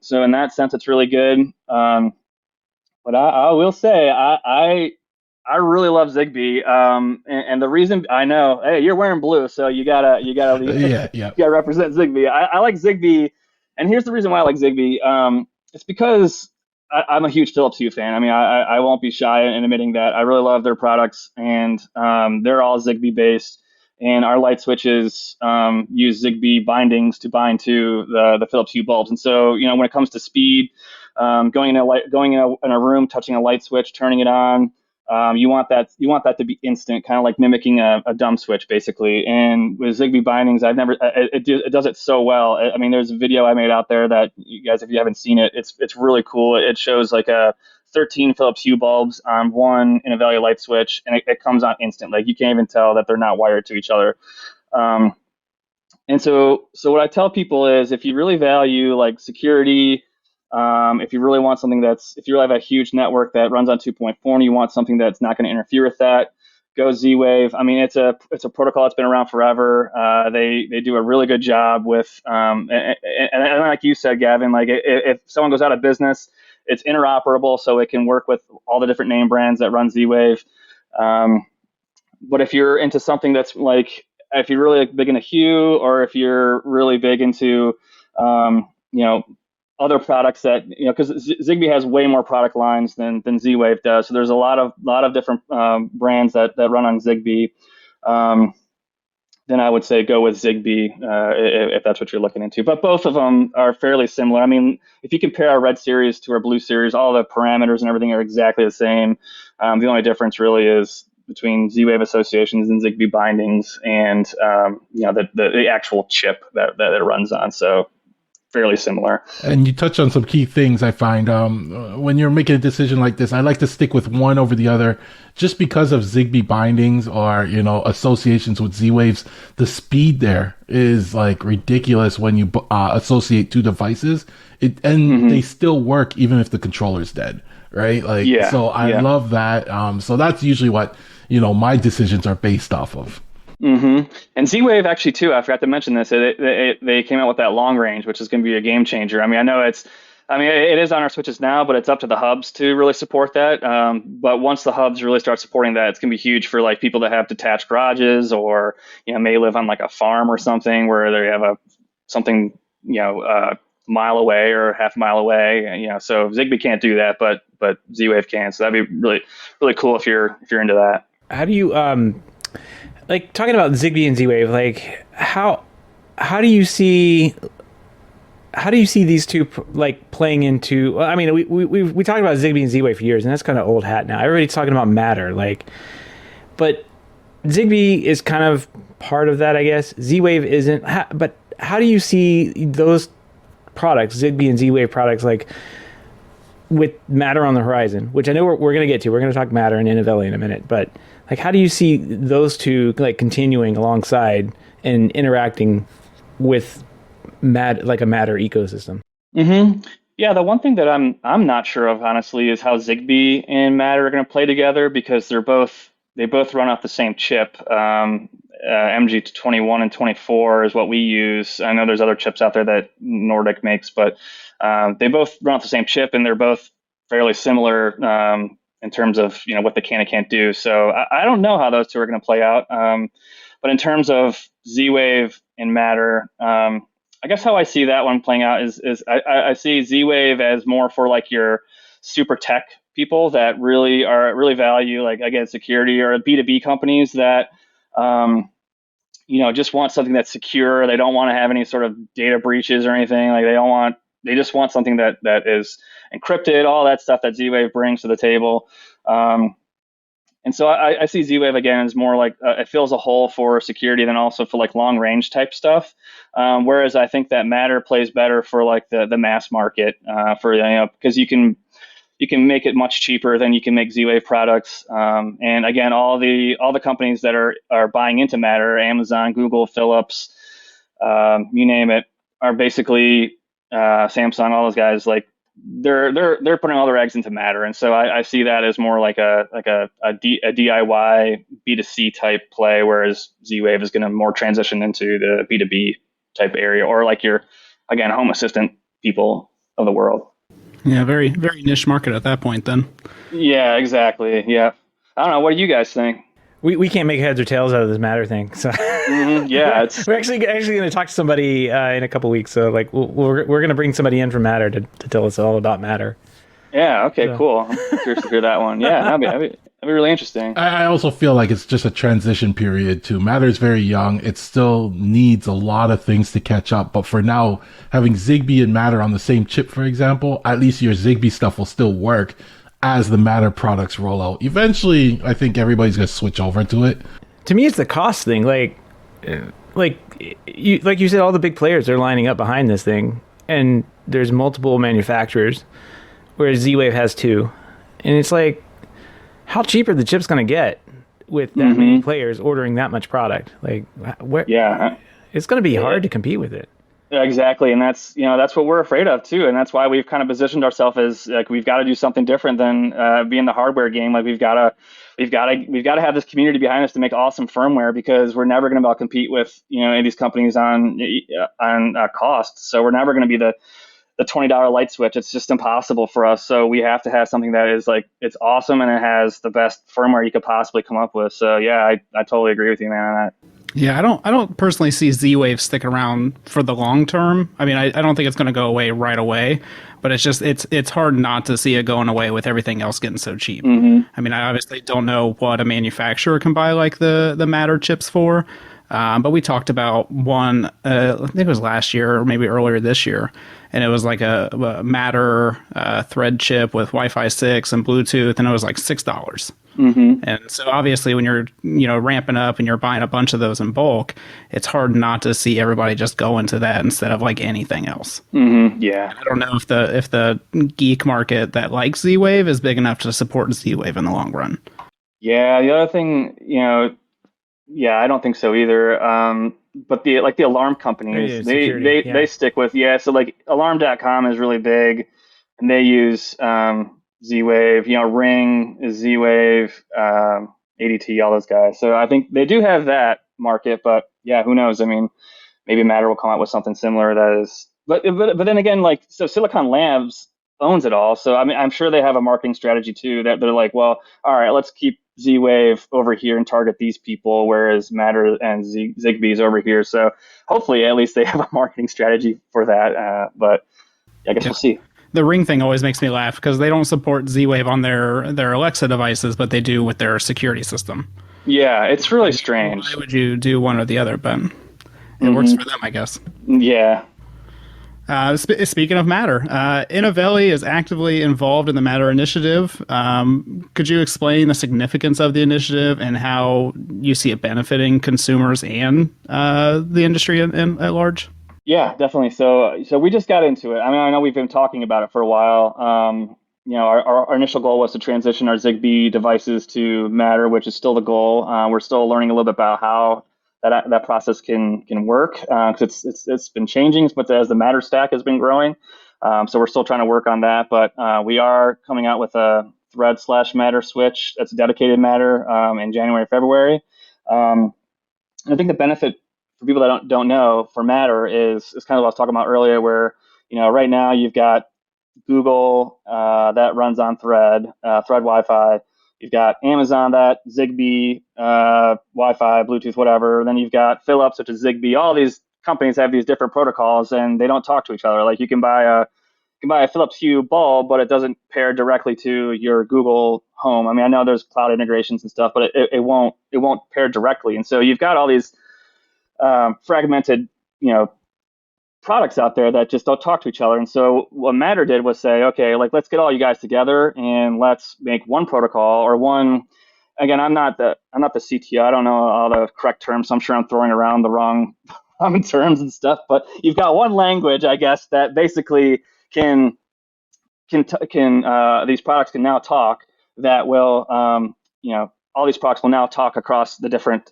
So in that sense, it's really good. But I will say I really love Zigbee. And the reason I know, hey, you're wearing blue, so you Yeah, yeah. gotta represent Zigbee. I like Zigbee, and here's the reason why I like Zigbee. It's because I'm a huge Philips Hue fan. I mean, I won't be shy in admitting that. I really love their products, and they're all Zigbee based. And our light switches use Zigbee bindings to bind to the Philips Hue bulbs. And so, when it comes to speed, going in a room, touching a light switch, turning it on. You want that to be instant, kind of like mimicking a dumb switch, basically. And with Zigbee bindings, it does it so well. I mean, there's a video I made out there that you guys, if you haven't seen it, it's really cool. It shows like 13 Philips Hue bulbs on one Inovelli light switch, and it comes on instant. Like you can't even tell that they're not wired to each other. Um, and so what I tell people is if you really value like security, if you really want something if you really have a huge network that runs on 2.4 and you want something that's not going to interfere with that, go Z-Wave. I mean, it's a protocol that's been around forever. They do a really good job with, and like you said, Gavin, like if someone goes out of business, it's interoperable, so it can work with all the different name brands that run Z-Wave. But if you're into something that's like, if you're really big into Hue, or if you're really big into, other products that, because Zigbee has way more product lines than Z-Wave does. So there's a lot of different brands that run on Zigbee. Then I would say go with Zigbee if that's what you're looking into. But both of them are fairly similar. I mean, if you compare our red series to our blue series, all the parameters and everything are exactly the same. The only difference really is between Z-Wave associations and Zigbee bindings, and the actual chip that it runs on. So fairly similar. And you touched on some key things. I find when you're making a decision like this, I like to stick with one over the other, just because of Zigbee bindings or associations with Z-Waves. The speed there is like ridiculous when you associate two devices. They still work even if the controller's dead, right? Like, yeah, so I love that. So that's usually what my decisions are based off of. Mm-hmm. And Z-Wave actually too, I forgot to mention this. They came out with that long range, which is going to be a game changer. I mean, it is on our switches now, but it's up to the hubs to really support that. But once the hubs really start supporting that, it's going to be huge for like people that have detached garages, or may live on like a farm or something where they have something a mile away or half a mile away. So Zigbee can't do that, but Z-Wave can. So that'd be really really cool if you're into that. How do you like talking about Zigbee and Z-Wave? Like how do you see these two like playing into? Well, I mean, we talked about Zigbee and Z-Wave for years, and that's kind of old hat now. Everybody's talking about Matter, but Zigbee is kind of part of that, I guess. Z-Wave isn't. But how do you see those products, Zigbee and Z-Wave products, like with Matter on the horizon? Which I know we're going to get to. We're going to talk Matter and Inovelli in a minute, but like, how do you see those two like continuing alongside and interacting with a Matter ecosystem? Mm-hmm. Yeah, the one thing that I'm not sure of, honestly, is how Zigbee and Matter are going to play together, because they both run off the same chip. MG21 and 24 is what we use. I know there's other chips out there that Nordic makes, but they both run off the same chip, and they're both fairly similar in terms of what they can and can't do. So I don't know how those two are going to play out. But in terms of Z-Wave and Matter, I guess how I see that one playing out is I see Z-Wave as more for like your super tech people that really value, like, again, security, or B2B companies that just want something that's secure. They don't want to have any sort of data breaches or anything. Like they just want something that is encrypted, all that stuff that Z-Wave brings to the table. And so I see Z-Wave again as more like it fills a hole for security, than also for like long range type stuff. Whereas I think that Matter plays better for like the mass market, because you can make it much cheaper than you can make Z-Wave products. And again, all the companies that are buying into Matter, Amazon, Google, Philips, you name it, are basically Samsung, all those guys, like they're putting all their eggs into Matter, and so I see that as more like a DIY B2C type play, whereas Z-Wave is going to more transition into the B2B type area, or like your, again, home assistant people of the world. Yeah, very, very niche market at that point then. Yeah, exactly. Yeah. I don't know. What do you guys think? We can't make heads or tails out of this Matter thing. So yeah, it's we're actually going to talk to somebody in a couple weeks. So like we're going to bring somebody in from Matter to tell us all about Matter. Yeah. Okay. So. Cool. I'm curious to hear that one. Yeah, that'd be really interesting. I also feel like it's just a transition period too. Matter's very young. It still needs a lot of things to catch up. But for now, having Zigbee and Matter on the same chip, for example, at least your Zigbee stuff will still work as the Matter products roll out. Eventually, I think everybody's going to switch over to it. To me, it's the cost thing. Like you said, all the big players are lining up behind this thing, and there's multiple manufacturers, whereas Z-Wave has two. And it's like, how cheap are the chips going to get with that many players ordering that much product? Like, it's going to be hard to compete with it. Yeah, exactly, and that's what we're afraid of too, and that's why we've kind of positioned ourselves as like we've got to do something different than be in the hardware game. Like we've got to have this community behind us to make awesome firmware, because we're never going to be able to compete with any of these companies on cost. So we're never going to be the $20 light switch. It's just impossible for us. So we have to have something that is like, it's awesome and it has the best firmware you could possibly come up with. So yeah, I totally agree with you, man, on that. Yeah, I don't personally see Z-Wave sticking around for the long term. I mean, I don't think it's going to go away right away, but it's just it's hard not to see it going away with everything else getting so cheap. I mean, I obviously don't know what a manufacturer can buy like the Matter chips for, but we talked about one, I think it was last year or maybe earlier this year, and it was like a Matter thread chip with Wi-Fi 6 and Bluetooth, and it was like $6. And so obviously when you're ramping up and you're buying a bunch of those in bulk, it's hard not to see everybody just go into that instead of like anything else. Yeah, I don't know if the geek market that likes Z-Wave is big enough to support Z-Wave in the long run. Yeah, the other thing, I don't think so either. But the alarm companies, they stick with, so like alarm.com is really big, and they use Z-Wave, Ring is Z-Wave, ADT, all those guys. So I think they do have that market, but yeah, who knows? I mean, maybe Matter will come out with something similar that is, but then again, like, so Silicon Labs owns it all. So I mean, I'm sure they have a marketing strategy too, that they're like, well, all right, let's keep Z-Wave over here and target these people, whereas Matter and Zigbee is over here. So hopefully at least they have a marketing strategy for that. But I guess we'll see. The Ring thing always makes me laugh because they don't support Z-Wave on their Alexa devices, but they do with their security system. Yeah, it's really strange. Why would you do one or the other? But it works for them, I guess. Yeah. Speaking of Matter, Inovelli is actively involved in the Matter initiative. Could you explain the significance of the initiative and how you see it benefiting consumers and the industry at large? Yeah, definitely. So we just got into it. I mean, I know we've been talking about it for a while. Our initial goal was to transition our Zigbee devices to Matter, which is still the goal. We're still learning a little bit about how that process can work, because it's been changing, but as the Matter stack has been growing, so we're still trying to work on that. But we are coming out with a Thread/Matter switch that's a dedicated Matter in January, February. I think the benefit for people that don't know for Matter is kind of what I was talking about earlier, where right now you've got Google that runs on Thread Wi-Fi. You've got Amazon that Zigbee, Wi-Fi, Bluetooth, whatever. Then you've got Philips, which is Zigbee. All these companies have these different protocols, and they don't talk to each other. Like you can buy a Philips Hue bulb, but it doesn't pair directly to your Google Home. I mean, I know there's cloud integrations and stuff, but it won't pair directly. And so you've got all these fragmented, products out there that just don't talk to each other. And so what Matter did was say, okay, like let's get all you guys together and let's make one protocol or one. Again, I'm not the CTO. I don't know all the correct terms. So I'm sure I'm throwing around the wrong terms and stuff. But you've got one language, I guess, that basically can these products can now talk. That will all these products will now talk across the different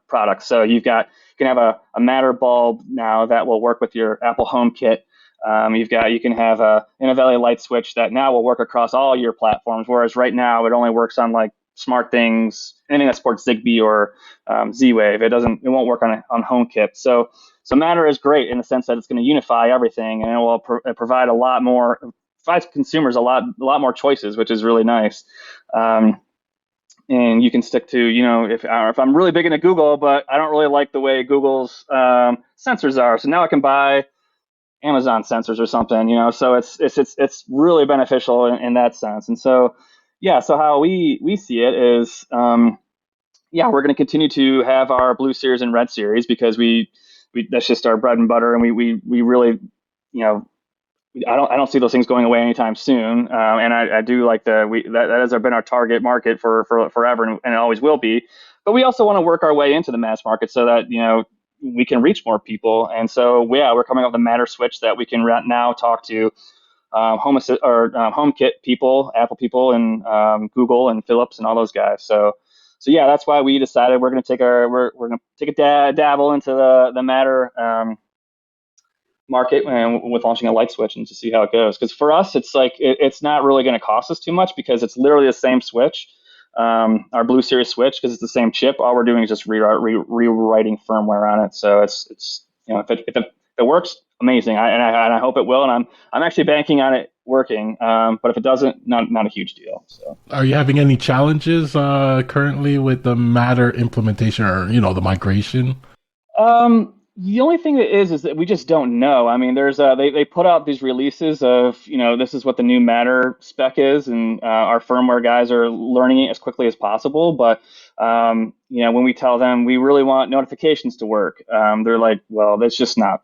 products. So you can have a Matter bulb now that will work with your Apple HomeKit. You can have a Inovelli light switch that now will work across all your platforms, whereas right now it only works on like SmartThings, anything that supports Zigbee or Z-Wave. It won't work on HomeKit. So Matter is great in the sense that it's going to unify everything, and it will provide provides consumers a lot more choices, which is really nice. And you can stick to, if I'm really big into Google, but I don't really like the way Google's sensors are, so now I can buy Amazon sensors or something, So it's really beneficial in that sense. And so, yeah. So how we see it is, we're going to continue to have our Blue Series and Red Series because we that's just our bread and butter, and we really, I don't see those things going away anytime soon. And I do like that has been our target market for forever, and it always will be. But we also want to work our way into the mass market so that we can reach more people. And so we're coming up with a Matter switch that we can now talk to HomeKit people, Apple people, and Google and Philips and all those guys. So yeah, that's why we decided we're going to take a dabble into the Matter market and with launching a light switch and to see how it goes. Because for us, it's like it's not really going to cost us too much because it's literally the same switch, our Blue Series switch, because it's the same chip. All we're doing is just rewriting firmware on it. So it's if it works, amazing. I hope it will, and I'm actually banking on it working. But if it doesn't, not a huge deal. So, are you having any challenges currently with the Matter implementation or the migration? The only thing that is that we just don't know. I mean, there's they put out these releases of this is what the new Matter spec is, and our firmware guys are learning it as quickly as possible. But when we tell them we really want notifications to work, they're like, well, that's just not.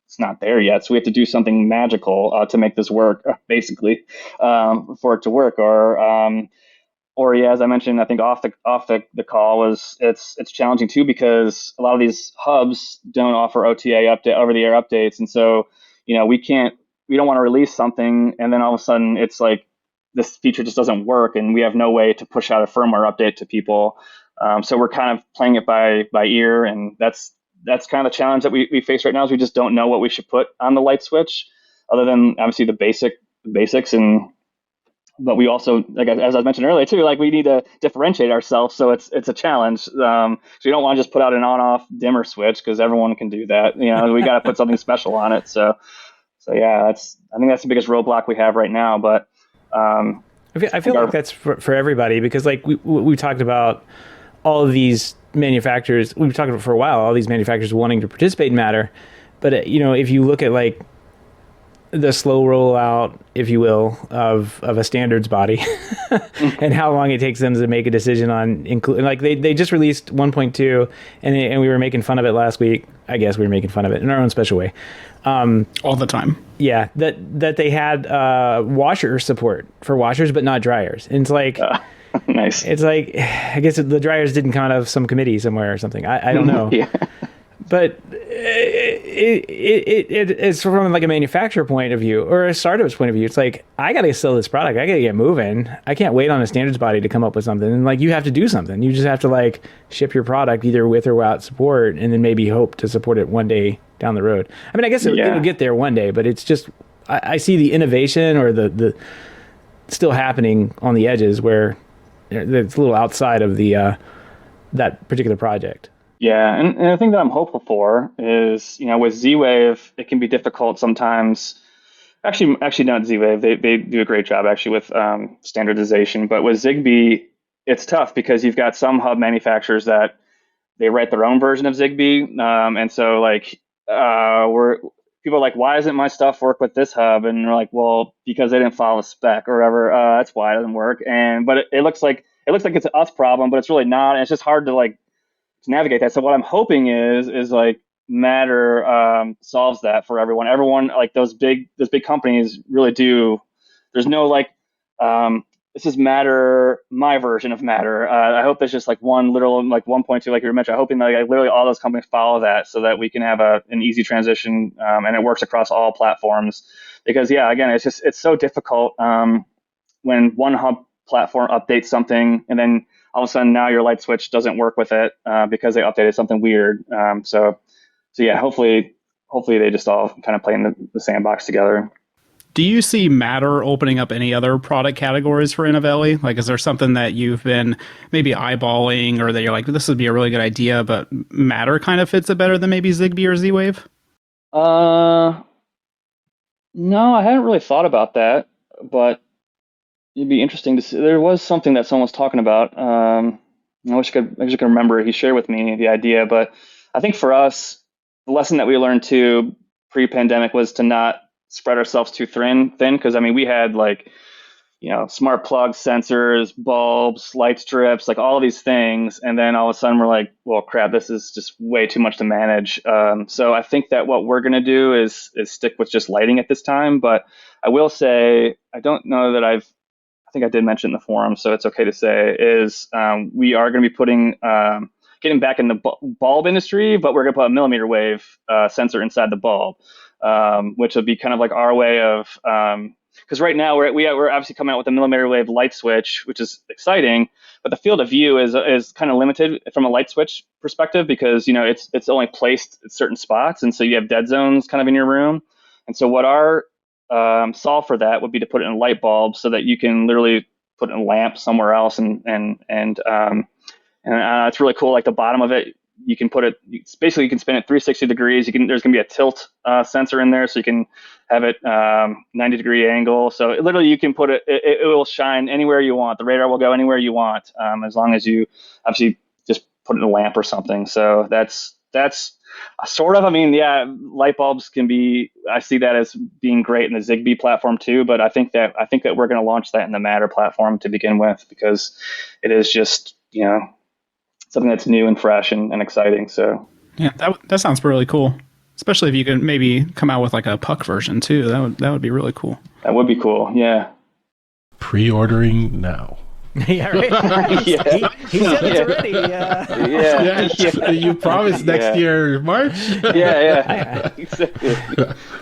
It's not there yet, so we have to do something magical to make this work, basically, for it to work. Or yeah, as I mentioned, I think off the call it's challenging too because a lot of these hubs don't offer OTA over the air updates, and so we don't want to release something and then all of a sudden it's like this feature just doesn't work and we have no way to push out a firmware update to people. So we're kind of playing it by ear, and that's kind of the challenge that we face right now is we just don't know what we should put on the light switch, other than obviously the basics but we also, like as I mentioned earlier too, like we need to differentiate ourselves. So it's a challenge. So you don't want to just put out an on-off dimmer switch because everyone can do that. We got to put something special on it. So yeah, I think that's the biggest roadblock we have right now. But I feel like that's for everybody because like we talked about all of these manufacturers. We've talked about for a while all these manufacturers wanting to participate in Matter, but if you look at like the slow rollout, if you will, of a standards body and how long it takes them to make a decision on like they just released 1.2 and we were making fun of it last week. I guess we were making fun of it in our own special way. All the time. Yeah. That they had washer support for washers, but not dryers. And it's like, nice. It's like, I guess the dryers didn't come out of some committee somewhere or something. I don't know. Yeah. But it's from like a manufacturer point of view or a startup's point of view. It's like, I got to sell this product. I got to get moving. I can't wait on a standards body to come up with something. And like, you have to do something. You just have to like ship your product either with or without support and then maybe hope to support it one day down the road. I mean, I guess it'll get there one day, but it's just, I see the innovation or the still happening on the edges where it's a little outside of the that particular project. Yeah, and the thing that I'm hopeful for is, with Z-Wave, it can be difficult sometimes. Actually not Z-Wave. They do a great job actually with standardization. But with Zigbee, it's tough because you've got some hub manufacturers that they write their own version of Zigbee, and so like people are like, why doesn't my stuff work with this hub? And they're like, well, because they didn't follow the spec or whatever. That's why it doesn't work. But it looks like it's an us problem, but it's really not. And it's just hard to navigate that. So what I'm hoping is like Matter solves that for everyone. Everyone, like those big companies really do. There's no like this is Matter, my version of Matter. I hope there's just like one literal like 1.2 like you mentioned. I'm hoping that like literally all those companies follow that so that we can have an easy transition and it works across all platforms. Because again, it's so difficult when one hub platform updates something and then all of a sudden now your light switch doesn't work with it because they updated something weird. So yeah, hopefully hopefully they just all kind of play in the sandbox together. Do you see Matter opening up any other product categories for Inovelli? Like, is there something that you've been maybe eyeballing, or that you're like, this would be a really good idea, but Matter kind of fits it better than maybe Zigbee or Z-Wave? No, I hadn't really thought about that, but it'd be interesting to see. There was something that someone was talking about. I wish I could remember. He shared with me the idea, but I think for us, the lesson that we learned too pre-pandemic was to not spread ourselves too thin. Because I mean, we had like, smart plugs, sensors, bulbs, light strips, like all of these things, and then all of a sudden we're like, well, crap, this is just way too much to manage. So I think that what we're gonna do is stick with just lighting at this time. But I will say, I don't know that I think I did mention in the forum, so it's okay to say, is we are going to be getting back in the bulb industry, but we're going to put a millimeter wave sensor inside the bulb, which will be kind of like our way of, because right now we're obviously coming out with a millimeter wave light switch, which is exciting, but the field of view is kind of limited from a light switch perspective because it's only placed at certain spots, and so you have dead zones kind of in your room, and so what our solve for that would be to put it in a light bulb so that you can literally put it in a lamp somewhere else, and it's really cool. Like the bottom of it, you can put it. Basically, you can spin it 360 degrees. There's going to be a tilt sensor in there, so you can have it 90-degree angle. So literally, you can put it. It will shine anywhere you want. The radar will go anywhere you want, as long as you obviously just put it in a lamp or something. So that's sort of. I mean, yeah, light bulbs can be. I see that as being great in the Zigbee platform too. But I think that we're going to launch that in the Matter platform to begin with, because it is just something that's new and fresh and exciting. So yeah, that sounds really cool. Especially if you can maybe come out with like a puck version too. That would be really cool. That would be cool. Yeah. Pre-ordering now. Yeah, right. Yeah. He said it's already. Yeah. You promised next year March. Yeah. Exactly.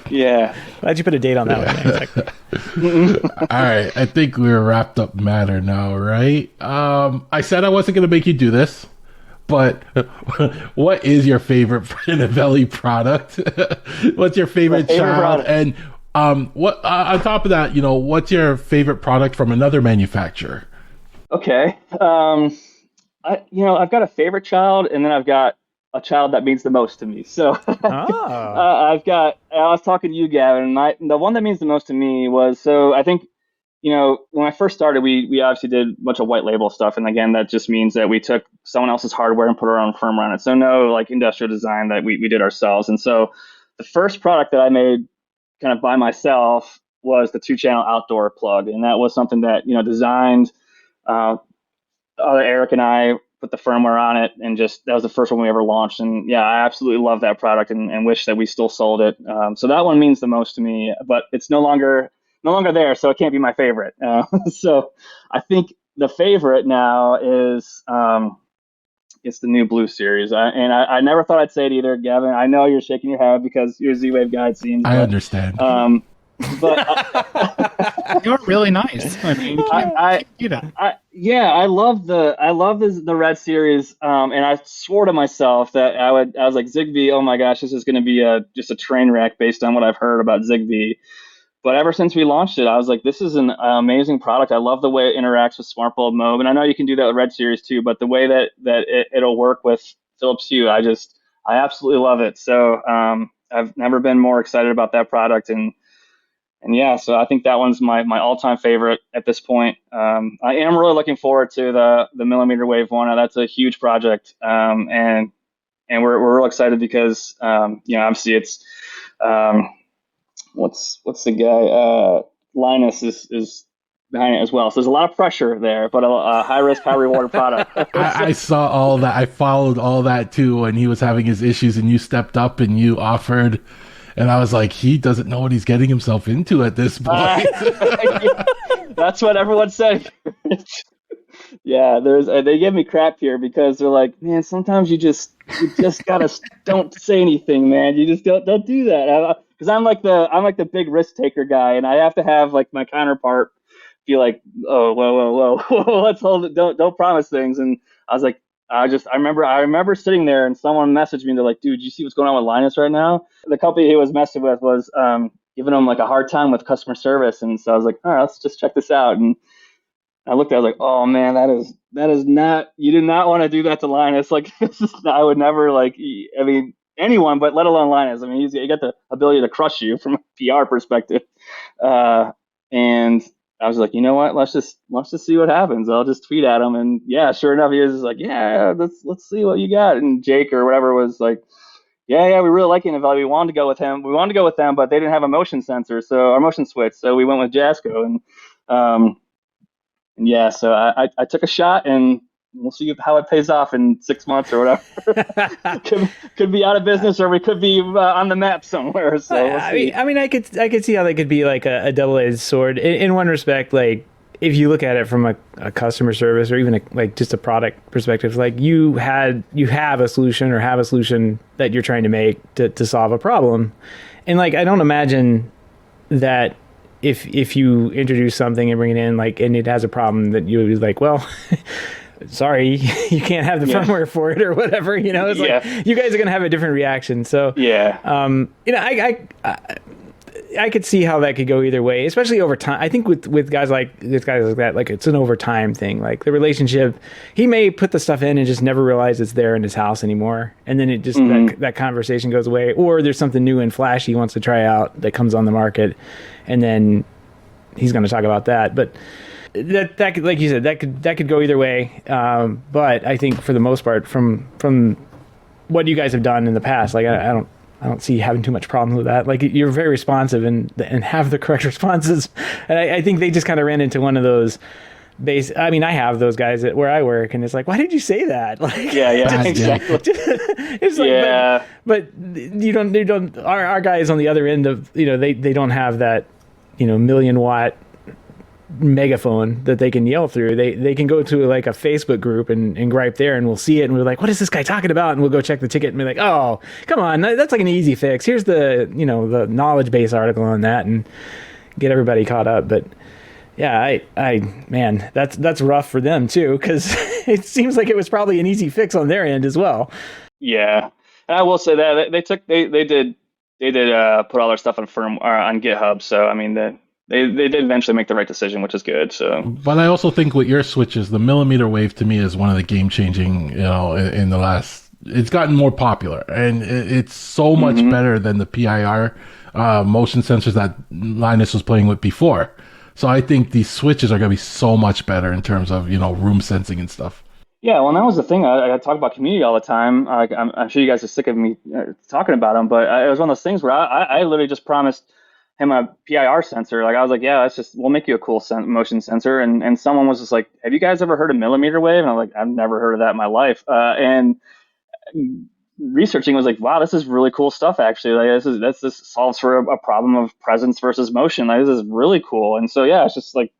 Yeah. Glad you put a date on that one. All right, I think we're wrapped up Matter now, right? I said I wasn't going to make you do this, but what is your favorite Inovelli product? What's your favorite child? Product. And what on top of that, what's your favorite product from another manufacturer? Okay. I've got a favorite child, and then I've got a child that means the most to me. So I was talking to you, Gavin, and the one that means the most to me was, so I think, when I first started, we obviously did a bunch of white label stuff. And again, that just means that we took someone else's hardware and put our own firmware on it. So no like industrial design that we did ourselves. And so the first product that I made kind of by myself was the 2-channel outdoor plug. And that was something that, designed, Eric and I put the firmware on it, and that was the first one we ever launched. And yeah, I absolutely love that product and wish that we still sold it. So that one means the most to me, but it's no longer there, so it can't be my favorite. So I think the favorite now is it's the new Blue Series. I never thought I'd say it either, Gavin. I know you're shaking your head because you're a Z-Wave guy, it seems. I understand. But You're really nice. I mean, I love the Red Series, and I swore to myself that I was like, Zigbee, oh my gosh, this is going to be just a train wreck based on what I've heard about Zigbee. But ever since we launched it, I was like, this is an amazing product. I love the way it interacts with Smart Bulb Mode, and I know you can do that with Red Series too. But the way that it'll work with Philips Hue, I absolutely love it. So I've never been more excited about that product, and yeah, so I think that one's my all-time favorite at this point. I am really looking forward to the millimeter wave one. That's a huge project, and we're real excited because obviously it's what's the guy Linus is behind it as well. So there's a lot of pressure there, but a high risk, high reward product. I saw all that. I followed all that too when he was having his issues, and you stepped up and you offered. And I was like, he doesn't know what he's getting himself into at this point. That's what everyone said. Yeah, they give me crap here because they're like, man, sometimes you just gotta don't say anything, man. You just don't do that. Because I'm like the big risk taker guy, and I have to have like my counterpart be like, oh, whoa, let's hold it. Don't promise things. And I was like, I remember sitting there and someone messaged me and they're like, dude, you see what's going on with Linus right now? The company he was messing with was giving him like a hard time with customer service. And so I was like, all right, let's just check this out. And I looked at it, I was like, oh man, that is not, you did not want to do that to Linus. Like, I would never I mean, anyone, but let alone Linus. I mean, you got the ability to crush you from a PR perspective. And I was like, you know what? Let's just see what happens. I'll just tweet at him, and yeah, sure enough, he was just like, yeah, let's see what you got. And Jake or whatever was like, yeah, we really like Inovelli. We wanted to go with him. We wanted to go with them, but they didn't have a motion sensor, so our motion switch. So we went with Jasco, and yeah, so I took a shot, and we'll see how it pays off in 6 months or whatever. could be out of business, or we could be on the map somewhere. So we'll see. I mean, I could see how they could be like a double-edged sword in one respect. Like, if you look at it from a customer service or even like just a product perspective, like you have a solution or have a solution that you're trying to make to solve a problem, and like I don't imagine that. If you introduce something and bring it in, like, and it has a problem, that you would be like, well, sorry, you can't have the firmware for it or whatever, you know, it's like, you guys are going to have a different reaction. So, you know, I could see how that could go either way, especially over time. I think with guys like that, like it's an over time thing, like the relationship, he may put the stuff in and just never realize it's there in his house anymore. And then it just, that conversation goes away, or there's something new and flashy he wants to try out that comes on the market. And then he's going to talk about that. But that could, like you said, that could go either way. But I think for the most part, from what you guys have done in the past, like I don't see having too much problem with that. Like, you're very responsive and have the correct responses. And I think they just kind of ran into one of those I mean, I have those guys where I work, and it's like, why did you say that? Like, exactly. It's like, but you don't. Our guys on the other end of, you know, they don't have that, you know, 1,000,000-watt megaphone that they can yell through. They can go to like a Facebook group and gripe there, and we'll see it, and we're like, what is this guy talking about? And we'll go check the ticket and be like, oh, come on, that's like an easy fix. Here's the, you know, the knowledge base article on that, and get everybody caught up. But yeah, man, that's rough for them too, because it seems like it was probably an easy fix on their end as well. Yeah, and I will say that they did put all their stuff on GitHub. So I mean, they did eventually make the right decision, which is good. So, but I also think with your switches, the millimeter wave to me is one of the game changing. You know, in the last, it's gotten more popular, and it's so much better than the PIR motion sensors that Linus was playing with before. So I think these switches are going to be so much better in terms of, you know, room sensing and stuff. Yeah, well, and that was the thing. I talk about community all the time. I'm sure you guys are sick of me talking about them, but it was one of those things where I literally just promised him a PIR sensor. Like, I was like, yeah, we'll make you a cool motion sensor. And someone was just like, have you guys ever heard of millimeter wave? And I'm like, I've never heard of that in my life. And researching was like, wow, this is really cool stuff. Actually, like this solves for a problem of presence versus motion. Like, this is really cool. And so yeah, it's just like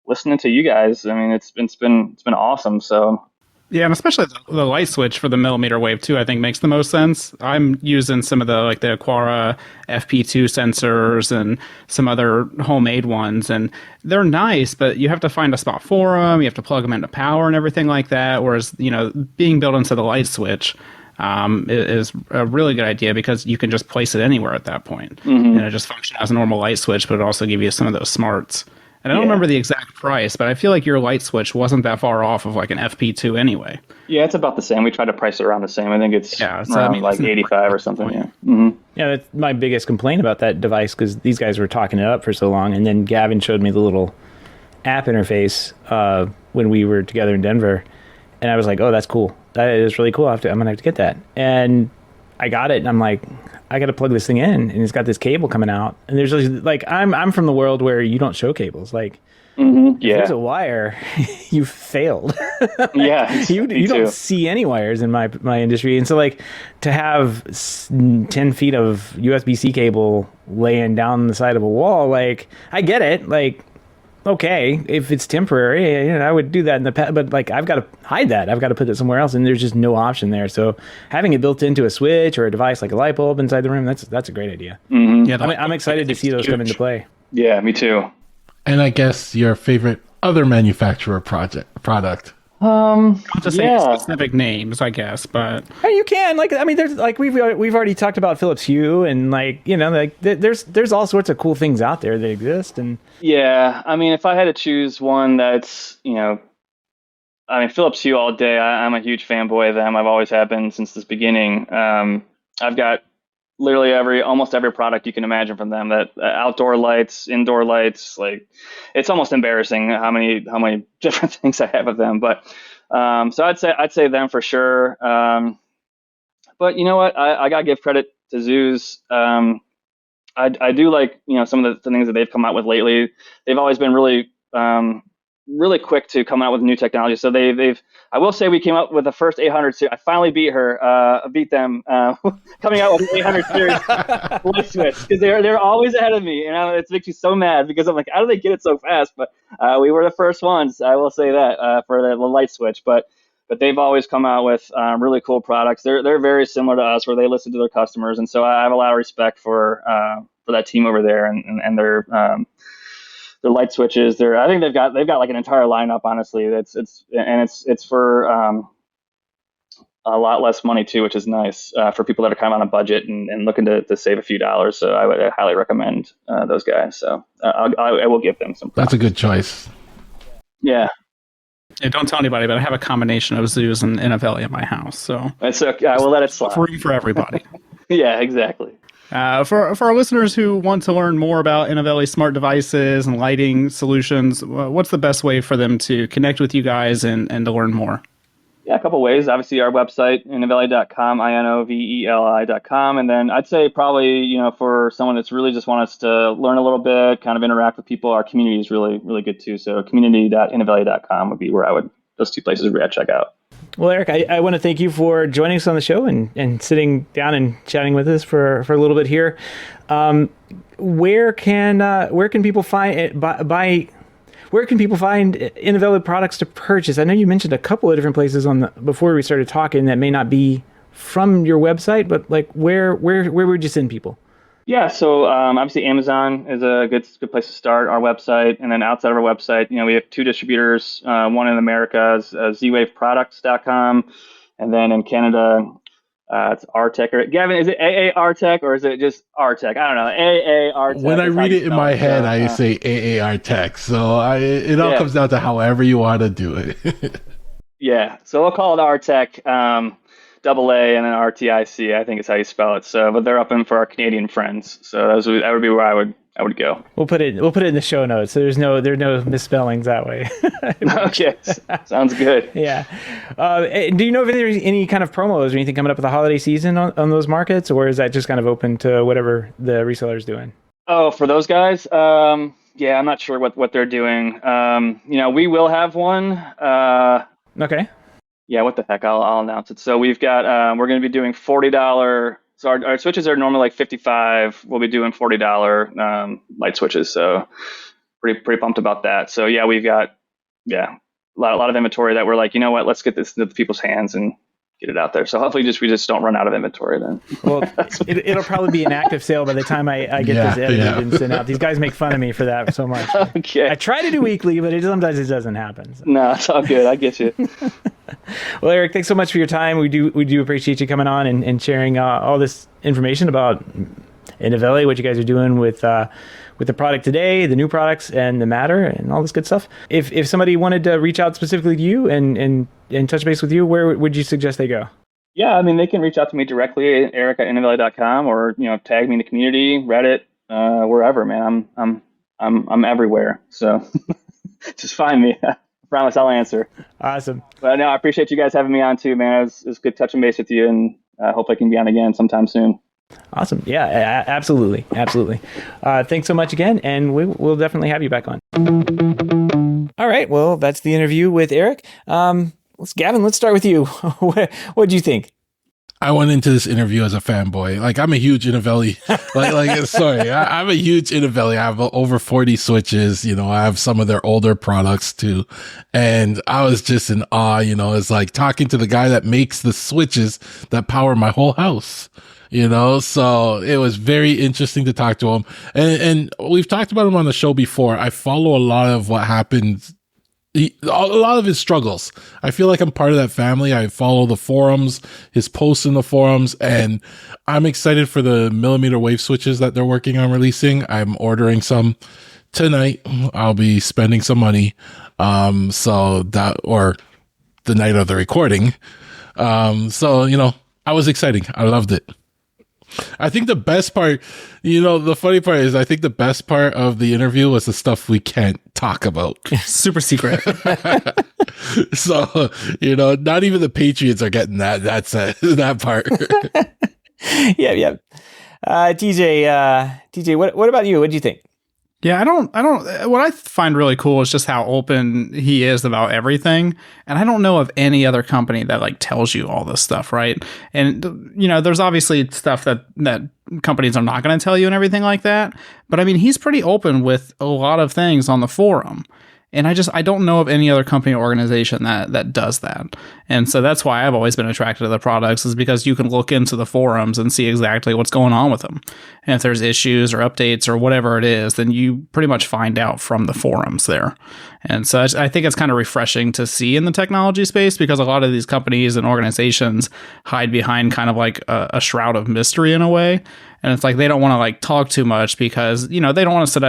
listening to you guys. I mean, it's been awesome. So yeah, and especially the light switch for the millimeter wave too, I think makes the most sense. I'm using some of the Aquara FP2 sensors and some other homemade ones, and they're nice, but you have to find a spot for them. You have to plug them into power and everything like that. Whereas, you know, being built into the light switch is a really good idea, because you can just place it anywhere at that point. And it just functions as a normal light switch, but it also gives you some of those smarts. And I don't remember the exact price, but I feel like your light switch wasn't that far off of like an FP2 anyway. Yeah, it's about the same. We try to price it around the same. I think it's around like 85 or something. Yeah. Yeah, that's my biggest complaint about that device, because these guys were talking it up for so long, and then Gavin showed me the little app interface when we were together in Denver, and I was like, oh, that's cool. That is really cool. I'm gonna have to get that. And I got it, and I'm like, I got to plug this thing in, and it's got this cable coming out. And there's like, I'm from the world where you don't show cables. Like, if there's a wire, you failed. You don't see any wires in my industry. And so, like, to have 10 feet of USB-C cable laying down the side of a wall, like, I get it. Like, okay, if it's temporary, I would do that in the past, but like, I've got to hide that. I've got to put it somewhere else, and there's just no option there. So having it built into a switch or a device like a light bulb inside the room, that's a great idea. Yeah, I'm excited to see those come into play. Yeah, me too. And I guess your favorite other manufacturer product. Not to say Yeah. specific names, I guess, but You can, like, I mean, there's like we've already talked about Philips Hue, and like, like there's all sorts of cool things out there that exist, and Yeah. I mean, if I had to choose one that's, I mean, Philips Hue all day. I'm a huge fanboy of them. I've always have been since this beginning. I've got literally almost every product you can imagine from them. That outdoor lights, indoor lights, like it's almost embarrassing how many different things I have of them. But so I'd say them for sure. But you know what? I gotta give credit to Zoos. I do like some of the things that they've come out with lately. They've always been really quick to come out with new technology. So they've I will say we came up with the first 800 series. I finally beat them coming out with the 800 series light switch, because they're always ahead of me, and it makes me so mad because I'm like, how do they get it so fast? But we were the first ones. I will say that for the light switch, but they've always come out with really cool products. They're very similar to us, where they listen to their customers, and so I have a lot of respect for that team over there and their light switches. I think they've got like an entire lineup. Honestly, it's for a lot less money too, which is nice for people that are kind of on a budget and looking to save a few dollars. So I would highly recommend those guys. So I will give them some props. That's a good choice. Yeah. yeah, don't tell anybody, but I have a combination of Zoos and Inovelli in my house, so It's okay. I will let it slide. room for everybody. Yeah, exactly. For our listeners who want to learn more about Inovelli smart devices and lighting solutions, what's the best way for them to connect with you guys and to learn more? Yeah, a couple ways. Obviously, our website, Inovelli.com, Inoveli.com. And then I'd say probably, for someone that's really just wants us to learn a little bit, kind of interact with people, our community is really, really good too. So community.inovelli.com would be those two places where I'd check out. Well, Eric, I want to thank you for joining us on the show and sitting down and chatting with us for a little bit here. Where can people find where can people find Inovelli products to purchase? I know you mentioned a couple of different places before we started talking that may not be from your website, but like where would you send people? Yeah, so obviously Amazon is a good place to start. Our website, and then outside of our website, we have two distributors. One in America is zwaveproducts.com, and then in Canada, it's RTech. Gavin, is it AARTech or is it just RTech? I don't know. AARTech. When I read it in my head, I say AAR Tech. So it all comes down to however you want to do it. Yeah, so we'll call it RTech. Double A and then RTIC, I think is how you spell it. So, but they're up in for our Canadian friends. So that would be where I would go. We'll put it in the show notes. So there are no misspellings that way. Okay, sounds good. Yeah. Do you know if there's any kind of promos or anything coming up with the holiday season on those markets, or is that just kind of open to whatever the reseller's doing? Oh, for those guys, yeah, I'm not sure what they're doing. We will have one. Okay. Yeah, what the heck? I'll announce it. So we've got we're going to be doing $40. So our switches are normally like $55. We'll be doing $40 light switches. So pretty pumped about that. So yeah, we've got a lot of inventory that we're like, you know what? Let's get this into people's hands and get it out there. So hopefully we just don't run out of inventory then. Well, it'll probably be an active sale by the time I get this edited and sent out. These guys make fun of me for that so much. Okay. I try to do weekly, but sometimes it doesn't happen. So. No, it's all good. I get you. Well, Eric, thanks so much for your time. We do appreciate you coming on and sharing all this information about Inovelli, what you guys are doing with the product today, the new products, and the Matter, and all this good stuff. If somebody wanted to reach out specifically to you and touch base with you, where would you suggest they go? Yeah, I mean, they can reach out to me directly, Eric@Inovelli.com, or tag me in the community, Reddit, wherever, man. I'm everywhere, so just find me. I promise I'll answer. Awesome. But no, I appreciate you guys having me on too, man. It was good touching base with you, and I hope I can be on again sometime soon. Awesome. Yeah, absolutely. Thanks so much again, and we'll definitely have you back on. All right. Well, that's the interview with Eric. Gavin, let's start with you. What do you think? I went into this interview as a fanboy. Like, I'm a huge Inovelli. I'm a huge Inovelli. I have over 40 switches. I have some of their older products too. And I was just in awe. It's like talking to the guy that makes the switches that power my whole house. So it was very interesting to talk to him. And we've talked about him on the show before. I follow a lot of what happens a lot of his struggles. I feel like I'm part of that family. I follow the forums, his posts in the forums, and I'm excited for the millimeter wave switches that they're working on releasing. I'm ordering some tonight. I'll be spending some money. So that, or the night of the recording. So, I was exciting. I loved it. I think the best part, the funny part is I think the best part of the interview was the stuff we can't talk about. Super secret. So, not even the Patriots are getting that part. Yeah. TJ, what about you? What do you think? Yeah, what I find really cool is just how open he is about everything. And I don't know of any other company that like tells you all this stuff, right? And, there's obviously stuff that companies are not going to tell you and everything like that. But I mean, he's pretty open with a lot of things on the forum. And I don't know of any other company or organization that does that. And so that's why I've always been attracted to the products, is because you can look into the forums and see exactly what's going on with them. And if there's issues or updates or whatever it is, then you pretty much find out from the forums there. And so I think it's kind of refreshing to see in the technology space, because a lot of these companies and organizations hide behind kind of like a shroud of mystery in a way. And it's like they don't want to like talk too much because, they don't want to set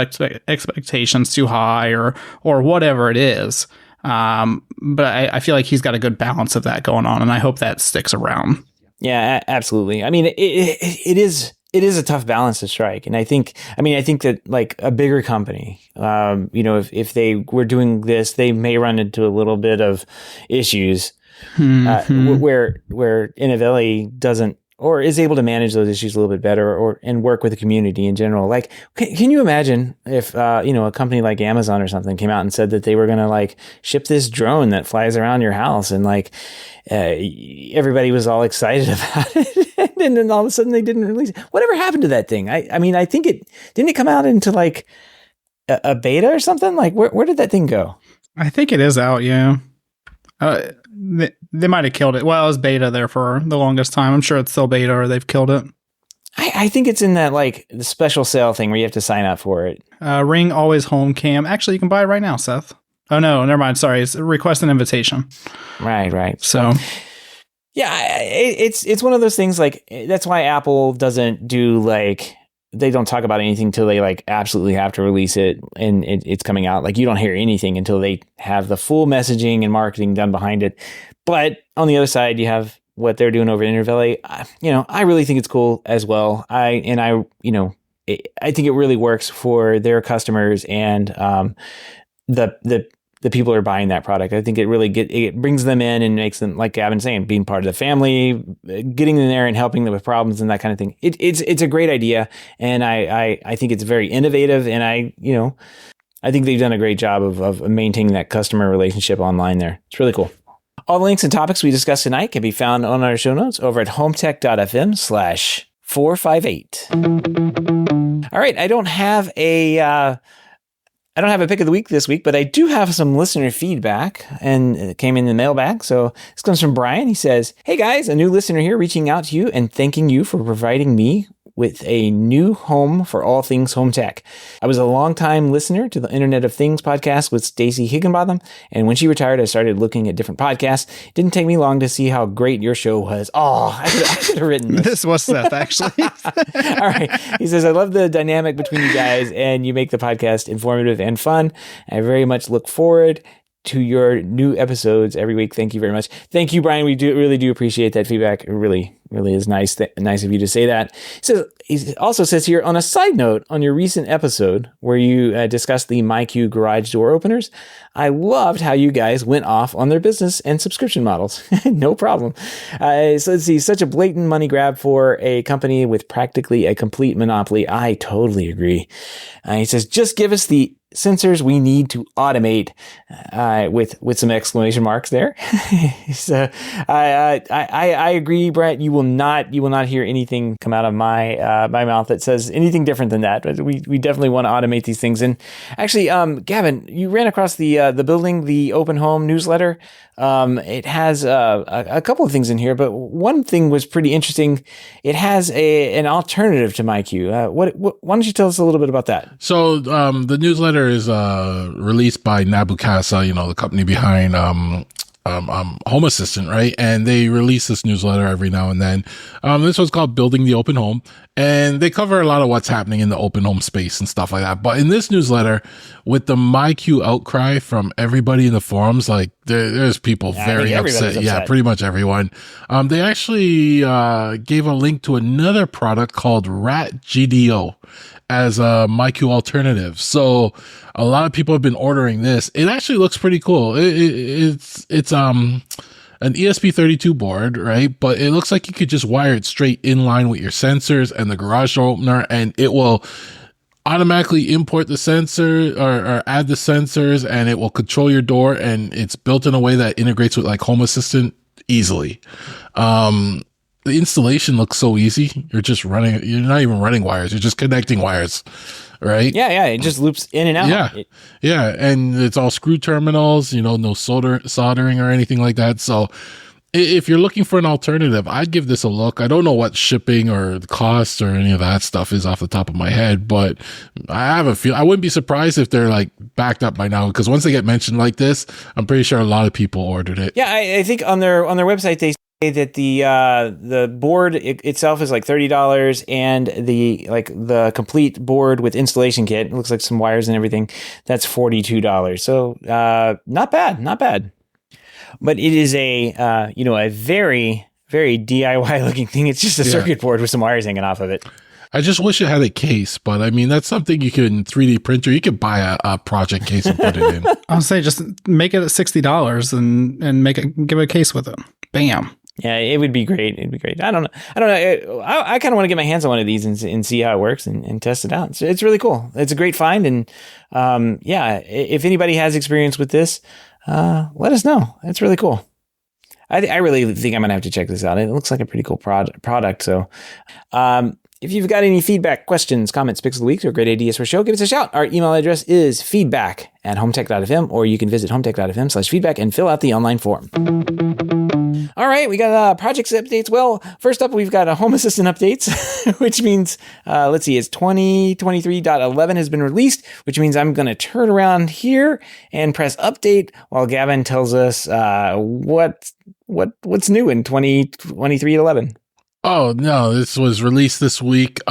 expectations too high or whatever it is. But I feel like he's got a good balance of that going on, and I hope that sticks around. Yeah, absolutely. I mean, it is a tough balance to strike. And I think that like a bigger company, if they were doing this, they may run into a little bit of issues where Inovelli doesn't, or is able to manage those issues a little bit better, and work with the community in general. Like, can you imagine if, a company like Amazon or something came out and said that they were going to like ship this drone that flies around your house, and like, everybody was all excited about it. And then all of a sudden they didn't release it. Whatever happened to that thing? I mean, I think didn't it come out into like a beta or something? Like where did that thing go? I think it is out. Yeah. They might have killed it. Well, it was beta there for the longest time. I'm sure it's still beta, or they've killed it. I think it's in that like the special sale thing where you have to sign up for it. Ring Always Home Cam. Actually, you can buy it right now, Seth. Oh no, never mind. Sorry, it's request an invitation. Right. So, yeah, it's one of those things. Like, that's why Apple doesn't do like, they don't talk about anything until they like absolutely have to release it and it's coming out. Like, you don't hear anything until they have the full messaging and marketing done behind it. But on the other side, you have what they're doing over at Inovelli. I really think it's cool as well. I think it really works for their customers and the people who are buying that product. I think it brings them in and makes them, like Gavin's saying, being part of the family, getting in there and helping them with problems and that kind of thing. It's a great idea, and I think it's very innovative, and I think they've done a great job of maintaining that customer relationship online there. It's really cool. All the links and topics we discussed tonight can be found on our show notes over at HomeTech.fm/458. All right, I don't have a pick of the week this week, but I do have some listener feedback, and it came in the mailbag. So this comes from Brian. He says, "Hey guys, a new listener here reaching out to you and thanking you for providing me with a new home for all things home tech. I was a longtime listener to the Internet of Things podcast with Stacey Higginbotham, and when she retired, I started looking at different podcasts. It didn't take me long to see how great your show was." Oh, I could have written this. This was Seth, actually. All right. He says, "I love the dynamic between you guys, and you make the podcast informative and fun. I very much look forward to your new episodes every week. Thank you very much." Thank you, Brian. We really do appreciate that feedback. It really is nice of you to say that. So he also says here, on a side note, on your recent episode where you discussed the MyQ garage door openers, I loved how you guys went off on their business and subscription models. No problem. So let's see, such a blatant money grab for a company with practically a complete monopoly. I totally agree. He says, just give us the sensors we need to automate, with some exclamation marks there. So I agree, Brett. You will not hear anything come out of my my mouth that says anything different than that. But we definitely want to automate these things. And actually, Gavin, you ran across the building, the Open Home newsletter. It has a couple of things in here, but one thing was pretty interesting. It has an alternative to MyQ. Why don't you tell us a little bit about that? So the newsletter is released by Nabukasa, the company behind Home Assistant, right? And they release this newsletter every now and then. This one's called Building the Open Home, and they cover a lot of what's happening in the open home space and stuff like that. But in this newsletter, with the MyQ outcry from everybody in the forums, like there's people very upset. Yeah, pretty much everyone. They actually gave a link to another product called Rat GDO as a MyQ alternative. So a lot of people have been ordering this. It actually looks pretty cool. It's an ESP32 board, right? But it looks like you could just wire it straight in line with your sensors and the garage door opener, and it will automatically import the sensor or add the sensors, and it will control your door, and it's built in a way that integrates with like Home Assistant easily. The installation looks so easy. You're not even running wires. You're just connecting wires, right? Yeah. It just loops in and out. Yeah. And it's all screw terminals, no soldering or anything like that. So if you're looking for an alternative, I'd give this a look. I don't know what shipping or the cost or any of that stuff is off the top of my head, but I have a feel. I wouldn't be surprised if they're like backed up by now, because once they get mentioned like this, I'm pretty sure a lot of people ordered it. Yeah, I think on their website they say that the board itself is like $30, and the complete board with installation kit, it looks like some wires and everything, that's $42. So not bad. But it is a very, very DIY looking thing. It's just a circuit board with some wires hanging off of it. I just wish it had a case, but I mean, that's something you can 3D print, or you could buy a project case and put it in. I'll say just make it at $60 and give it a case with it. Bam. Yeah, it would be great. It'd be great. I don't know. I kind of want to get my hands on one of these and see how it works and test it out. It's really cool. It's a great find. And if anybody has experience with this, let us know. It's really cool. I really think I'm going to have to check this out. It looks like a pretty cool product. So, if you've got any feedback, questions, comments, picks of the week, or great ideas for a show, give us a shout. Our email address is feedback@HomeTech.fm, or you can visit HomeTech.fm/feedback and fill out the online form. All right, we got projects updates. Well, first up, we've got a Home Assistant updates, which means, it's 2023.11 has been released, which means I'm going to turn around here and press update while Gavin tells us what's new in 2023.11. Oh no, this was released this week.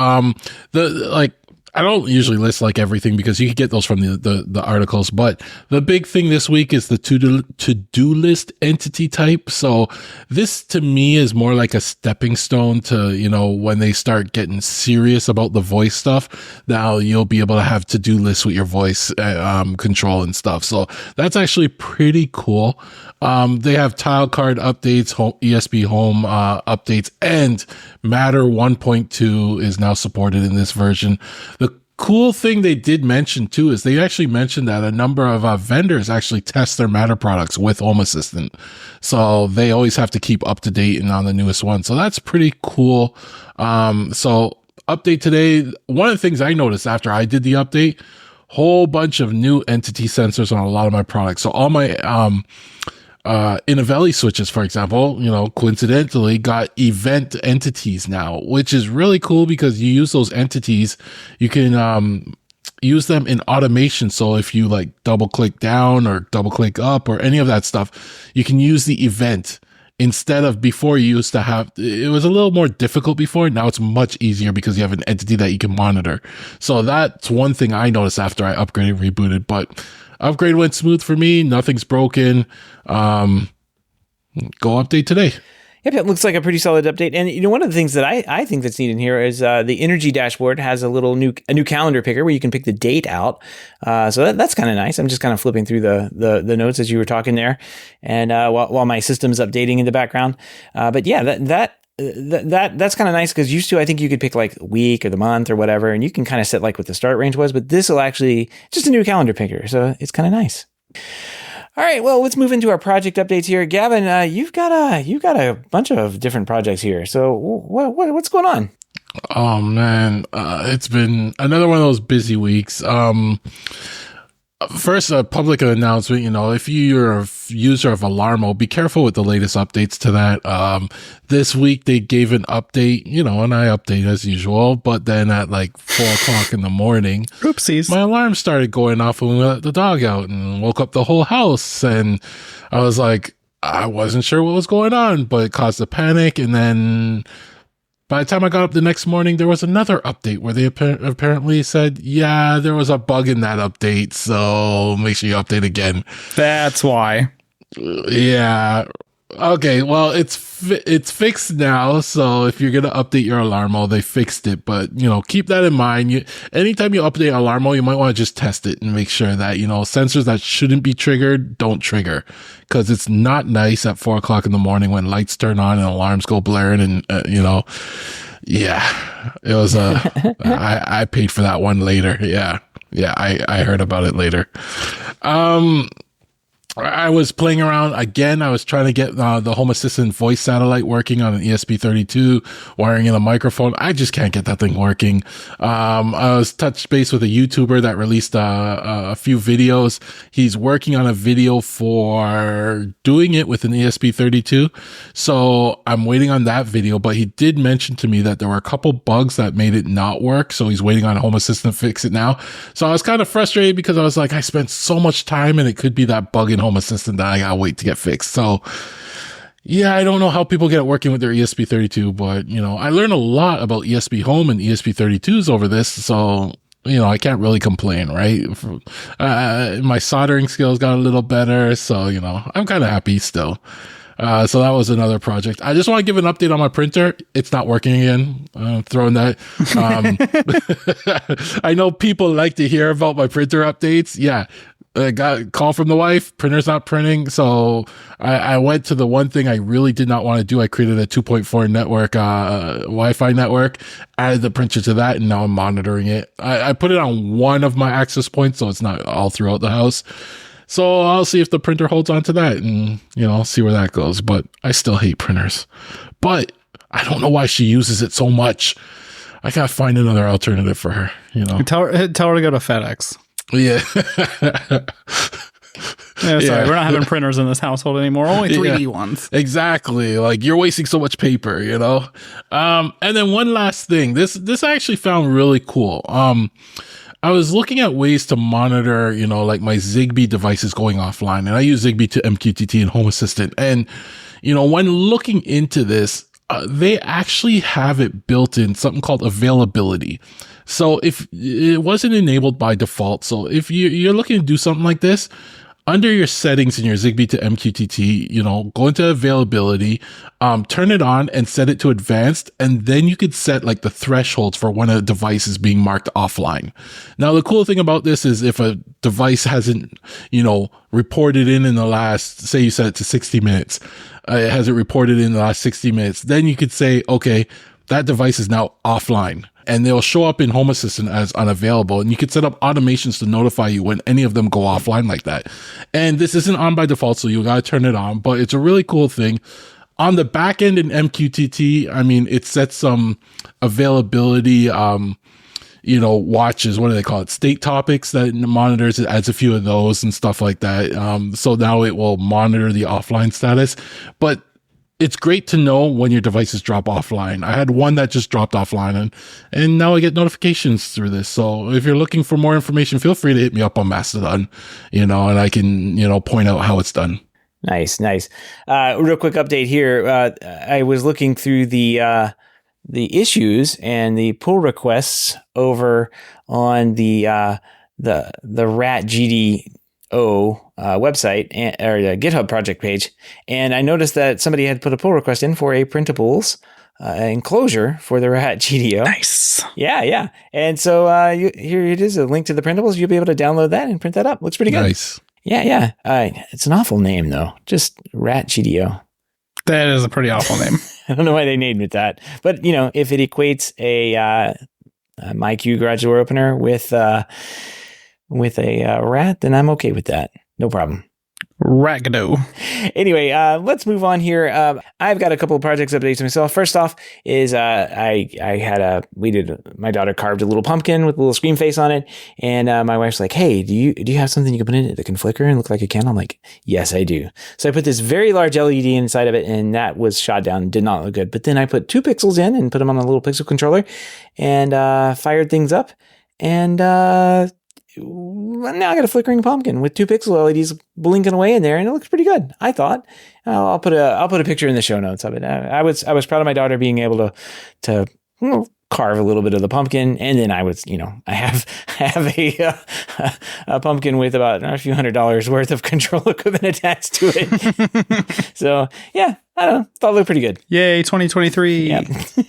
I don't usually list like everything because you can get those from the articles, but the big thing this week is the to-do list entity type. So this to me is more like a stepping stone to, when they start getting serious about the voice stuff. Now you'll be able to have to-do lists with your voice control and stuff. So that's actually pretty cool. They have tile card updates, ESP home updates, and Matter 1.2 is now supported in this version. The cool thing they did mention too is they actually mentioned that a number of vendors actually test their Matter products with Home Assistant. So they always have to keep up to date and on the newest one. So that's pretty cool. So update today. One of the things I noticed after I did the update, whole bunch of new entity sensors on a lot of my products. So all my, Inovelli switches, for example, coincidentally got event entities now, which is really cool because you use those entities, you can use them in automation. So if you like double click down or double click up or any of that stuff, you can use the event instead of before you used to have, it was a little more difficult before. Now it's much easier because you have an entity that you can monitor. So that's one thing I noticed after I upgraded, rebooted, but upgrade went smooth for me. Nothing's broken. Go update today. Yep, it looks like a pretty solid update. And one of the things that I think that's neat in here is the energy dashboard has a new calendar picker where you can pick the date out. So that's kind of nice. I'm just kind of flipping through the notes as you were talking there, and while my system's updating in the background. But yeah, that's kind of nice because used to I think you could pick like the week or the month or whatever, and you can kind of set like what the start range was. But this will actually just a new calendar picker, so it's kind of nice. All right, well, let's move into our project updates here. Gavin, you've got a bunch of different projects here. So what's going on? Oh man, it's been another one of those busy weeks. First, a public announcement, if you're a user of Alarmo, be careful with the latest updates to that. This week they gave an update, and I update as usual, but then at like 4:00 in the morning, oopsies, my alarm started going off when we let the dog out and woke up the whole house. And I was like, I wasn't sure what was going on, but it caused a panic. And then by the time I got up the next morning, there was another update where they apparently said, yeah, there was a bug in that update, so make sure you update again. That's why. Yeah. Okay, well, it's fixed now, so if you're going to update your Alarmo, they fixed it, but, keep that in mind. Anytime you update Alarmo, you might want to just test it and make sure that, sensors that shouldn't be triggered don't trigger, because it's not nice at 4:00 in the morning when lights turn on and alarms go blaring and, yeah, it was, I paid for that one later. Yeah, I heard about it later. I was playing around again. I was trying to get the Home Assistant voice satellite working on an ESP32, wiring in a microphone. I just can't get that thing working. I was touched base with a YouTuber that released a few videos. He's working on a video for doing it with an ESP32. So I'm waiting on that video, but he did mention to me that there were a couple bugs that made it not work. So he's waiting on Home Assistant to fix it now. So I was kind of frustrated because I was like, I spent so much time and it could be that bug in Home Assistant that I gotta wait to get fixed. So yeah, I don't know how people get it working with their ESP32, but I learned a lot about ESP Home and ESP32s over this. So I can't really complain, right? My soldering skills got a little better. So, I'm kind of happy still. So that was another project. I just want to give an update on my printer. It's not working again. Throwing that. I know people like to hear about my printer updates. Yeah. I got a call from the wife, printer's not printing. So I went to the one thing I really did not want to do. I created a 2.4 network, Wi-Fi network, added the printer to that, and now I'm monitoring it. I put it on one of my access points, so it's not all throughout the house. So I'll see if the printer holds on to that and, see where that goes. But I still hate printers. But I don't know why she uses it so much. I gotta find another alternative for her, Tell her to go to FedEx. Yeah. Sorry, we're not having printers in this household anymore. Only 3D ones. Exactly. Like, you're wasting so much paper, And then one last thing. This I actually found really cool. I was looking at ways to monitor, like my Zigbee devices going offline, and I use Zigbee to MQTT and Home Assistant. And, when looking into this, they actually have it built in something called availability. So if it wasn't enabled by default, so if you're looking to do something like this, under your settings in your Zigbee to MQTT, go into availability, turn it on and set it to advanced. And then you could set like the thresholds for when a device is being marked offline. Now, the cool thing about this is if a device hasn't, reported in the last, say you set it to 60 minutes, it hasn't reported in the last 60 minutes, then you could say, okay, that device is now offline. And they'll show up in Home Assistant as unavailable. And you can set up automations to notify you when any of them go offline like that. And this isn't on by default, so you got to turn it on. But it's a really cool thing. On the back end in MQTT, it sets some availability, watches. What do they call it? State topics that it monitors. It adds a few of those and stuff like that. So now it will monitor the offline status. But it's great to know when your devices drop offline. I had one that just dropped offline and now I get notifications through this. So if you're looking for more information, feel free to hit me up on Mastodon, and I can, point out how it's done. Nice. Real quick update here. I was looking through the issues and the pull requests over on the RAT GDO website or the GitHub project page, and I noticed that somebody had put a pull request in for a printables enclosure for the RAT GDO. Nice. Yeah. And so here it is, a link to the printables. You'll be able to download that and print that up. Looks pretty good. Nice. Yeah. It's an awful name though. Just RAT GDO. That is a pretty awful name. I don't know why they named it that, but if it equates a MyQ garage door opener with a rat, then I'm okay with that. No problem. Ragdo. Anyway, let's move on here. I've got a couple of projects updates myself. First off is my daughter carved a little pumpkin with a little scream face on it, and my wife's like, "Hey, do you have something you can put in it that can flicker and look like a candle?" I'm like, "Yes, I do." So I put this very large LED inside of it, and that was shot down, did not look good. But then I put 2 pixels in and put them on a little pixel controller, and fired things up, and now I got a flickering pumpkin with 2 pixel LEDs blinking away in there, and it looks pretty good, I thought. I'll put a picture in the show notes of it. I was proud of my daughter being able to carve a little bit of the pumpkin, and then I have a pumpkin with about a few $100s worth of control equipment attached to it. So yeah, I don't know, thought it looked pretty good. Yay, 2023. Yeah,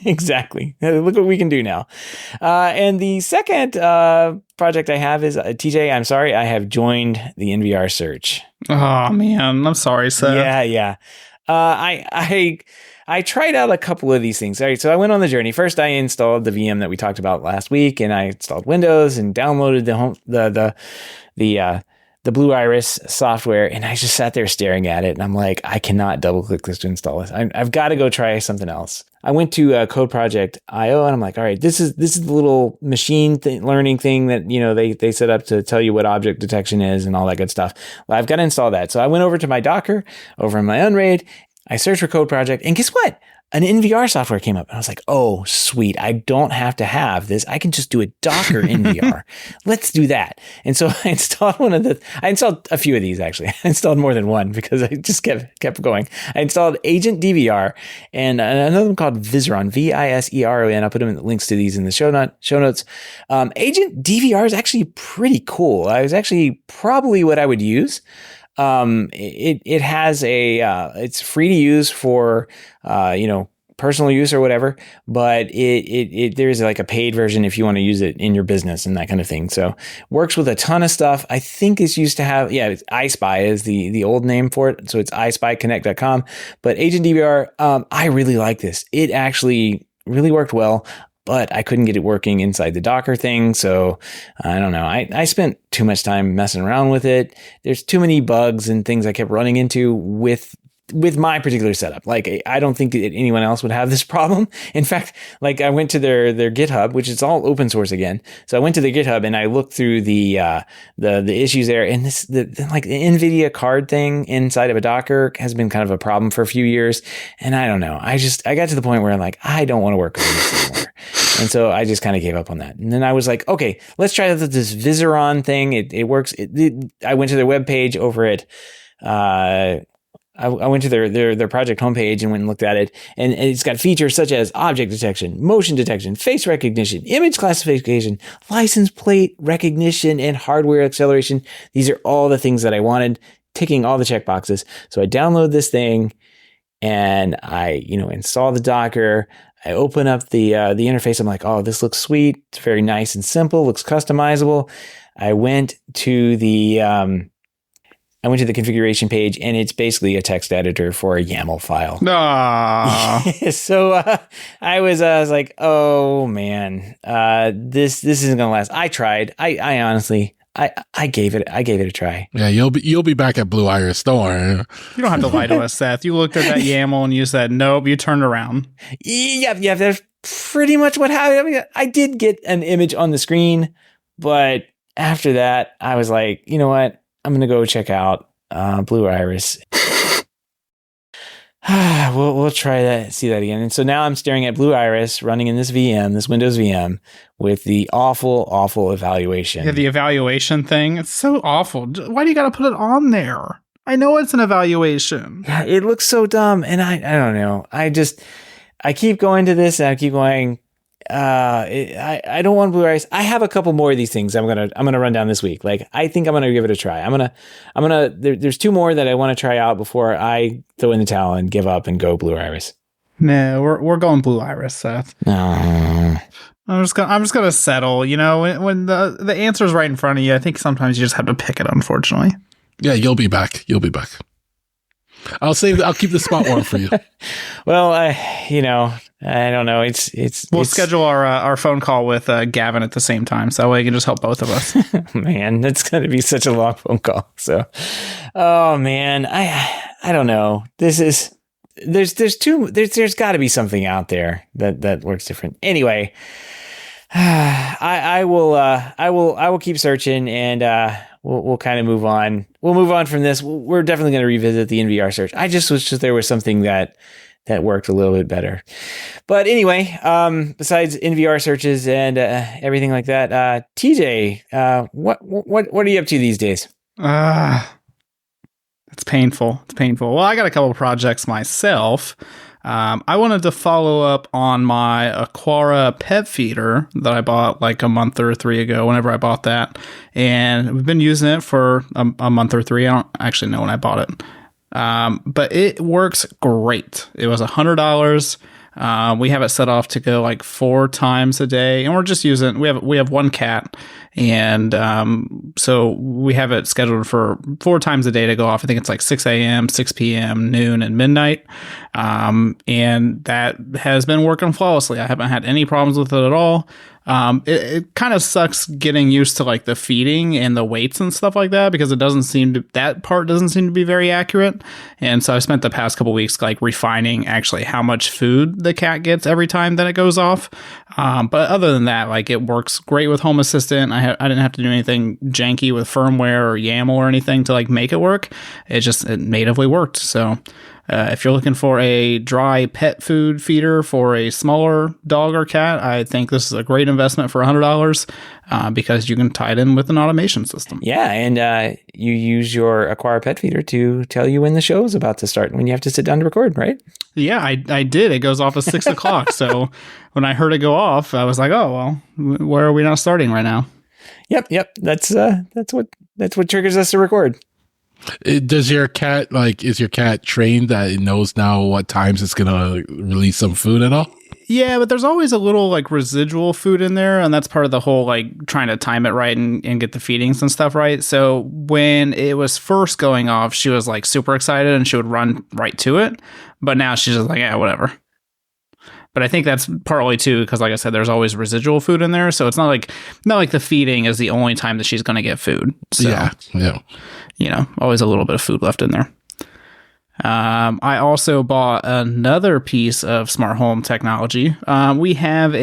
exactly. Look what we can do now. And the second project I have is TJ. I'm sorry, I have joined the NVR search. Oh man, I'm sorry, Seth. Yeah. I tried out a couple of these things. All right, so I went on the journey. First, I installed the VM that we talked about last week, and I installed Windows and downloaded the Blue Iris software, and I just sat there staring at it, and I'm like, I cannot double click this to install this. I've got to go try something else. I went to Code Project IO, and I'm like, all right, this is the little machine learning thing that they set up to tell you what object detection is and all that good stuff. Well, I've got to install that. So I went over to my Docker over in my Unraid. I searched for Code Project, and guess what? An NVR software came up, and I was like, oh, sweet. I don't have to have this. I can just do a Docker NVR. Let's do that. And so I installed I installed a few of these, actually. I installed more than one because I just kept going. I installed Agent DVR and another one called Viseron, Viseron. I'll put links to these in the show notes. Agent DVR is actually pretty cool. It's actually probably what I would use. It has it's free to use for, personal use or whatever, but there's like a paid version if you want to use it in your business and that kind of thing. So works with a ton of stuff. I think it's used to have, it's iSpy is the old name for it. So it's iSpyConnect.com, but Agent DVR, I really like this. It actually really worked well, but I couldn't get it working inside the Docker thing. So I don't know. I spent too much time messing around with it. There's too many bugs and things I kept running into with my particular setup. Like, I don't think that anyone else would have this problem. In fact, like, I went to their GitHub, which is all open source again. So I went to their GitHub and I looked through the issues there, and the NVIDIA card thing inside of a Docker has been kind of a problem for a few years. And I don't know. I got to the point where I'm like, I don't want to work on this anymore. And so I just kind of gave up on that. And then I was like, okay, let's try this Viseron thing. It works. I went to their webpage over at, I went to their project homepage and went and looked at it, and it's got features such as object detection, motion detection, face recognition, image classification, license plate recognition, and hardware acceleration. These are all the things that I wanted, ticking all the checkboxes. So I download this thing, and I install the Docker. I open up the interface. I'm like, oh, this looks sweet. It's very nice and simple. Looks customizable. I went to the configuration page, and it's basically a text editor for a YAML file. So I was like, oh man, this isn't gonna last. I tried. I honestly, I gave it a try. Yeah, you'll be back at Blue Iris. Don't worry. You don't have to lie to us, Seth. You looked at that YAML and you said nope. You turned around. Yeah. That's pretty much what happened. I mean, I did get an image on the screen, but after that, I was like, you know what? I'm going to go check out Blue Iris. We'll try that, see that again. And so now I'm staring at Blue Iris running in this Windows VM with the awful evaluation. Yeah, the evaluation thing. It's so awful. Why do you got to put it on there? I know it's an evaluation. Yeah, it looks so dumb. And I don't know. I keep going to this and I keep going, I don't want Blue Iris. I have a couple more of these things I'm gonna run down this week. Like, I think I'm gonna give it a try. There's 2 more that I want to try out before I throw in the towel and give up and go Blue Iris. No, we're going Blue Iris, Seth. No. I'm just gonna settle. When the answer's right in front of you, I think sometimes you just have to pick it, unfortunately. Yeah, you'll be back. I'll keep the spot warm for you. Well, I don't know. We'll schedule our phone call with Gavin at the same time, so that way he can just help both of us. Man, that's going to be such a long phone call. So, oh man, I don't know. There's got to be something out there that works different. Anyway, I will keep searching, and we'll kind of move on. We'll move on from this. We're definitely going to revisit the NVR search. I just wish that there was something that worked a little bit better. But anyway, besides NVR searches and everything like that, TJ, what are you up to these days? It's painful. Well, I got a couple projects myself. I wanted to follow up on my Aquara pet feeder that I bought like a month or 3 ago, whenever I bought that. And we've been using it for a month or 3. I don't actually know when I bought it. But it works great. It was $100. We have it set off to go like 4 times a day, and we're just using, we have one cat, and so we have it scheduled for 4 times a day to go off. I think it's like 6 a.m., 6 p.m., noon, and midnight. And that has been working flawlessly. I haven't had any problems with it at all. It kind of sucks getting used to like the feeding and the weights and stuff like that, because that part doesn't seem to be very accurate. And so I spent the past couple weeks like refining actually how much food the cat gets every time that it goes off. But other than that, like, it works great with Home Assistant. I didn't have to do anything janky with firmware or YAML or anything to like make it work. It natively worked. So if you're looking for a dry pet food feeder for a smaller dog or cat, I think this is a great investment for $100 because you can tie it in with an automation system. Yeah, and you use your Aquara pet feeder to tell you when the show is about to start and when you have to sit down to record, right? Yeah, I did. It goes off at 6 o'clock. So when I heard it go off, I was like, oh, well, where are we not starting right now? Yep. That's what triggers us to record. Is your cat trained that it knows now what times it's going to release some food at all? Yeah, but there's always a little like residual food in there, and that's part of the whole like trying to time it right and get the feedings and stuff right. So when it was first going off, she was like super excited and she would run right to it. But now she's just like, yeah, whatever. But I think that's partly too because, like I said, there's always residual food in there, so it's not like the feeding is the only time that she's going to get food. So, yeah. Always a little bit of food left in there. I also bought another piece of smart home technology. We have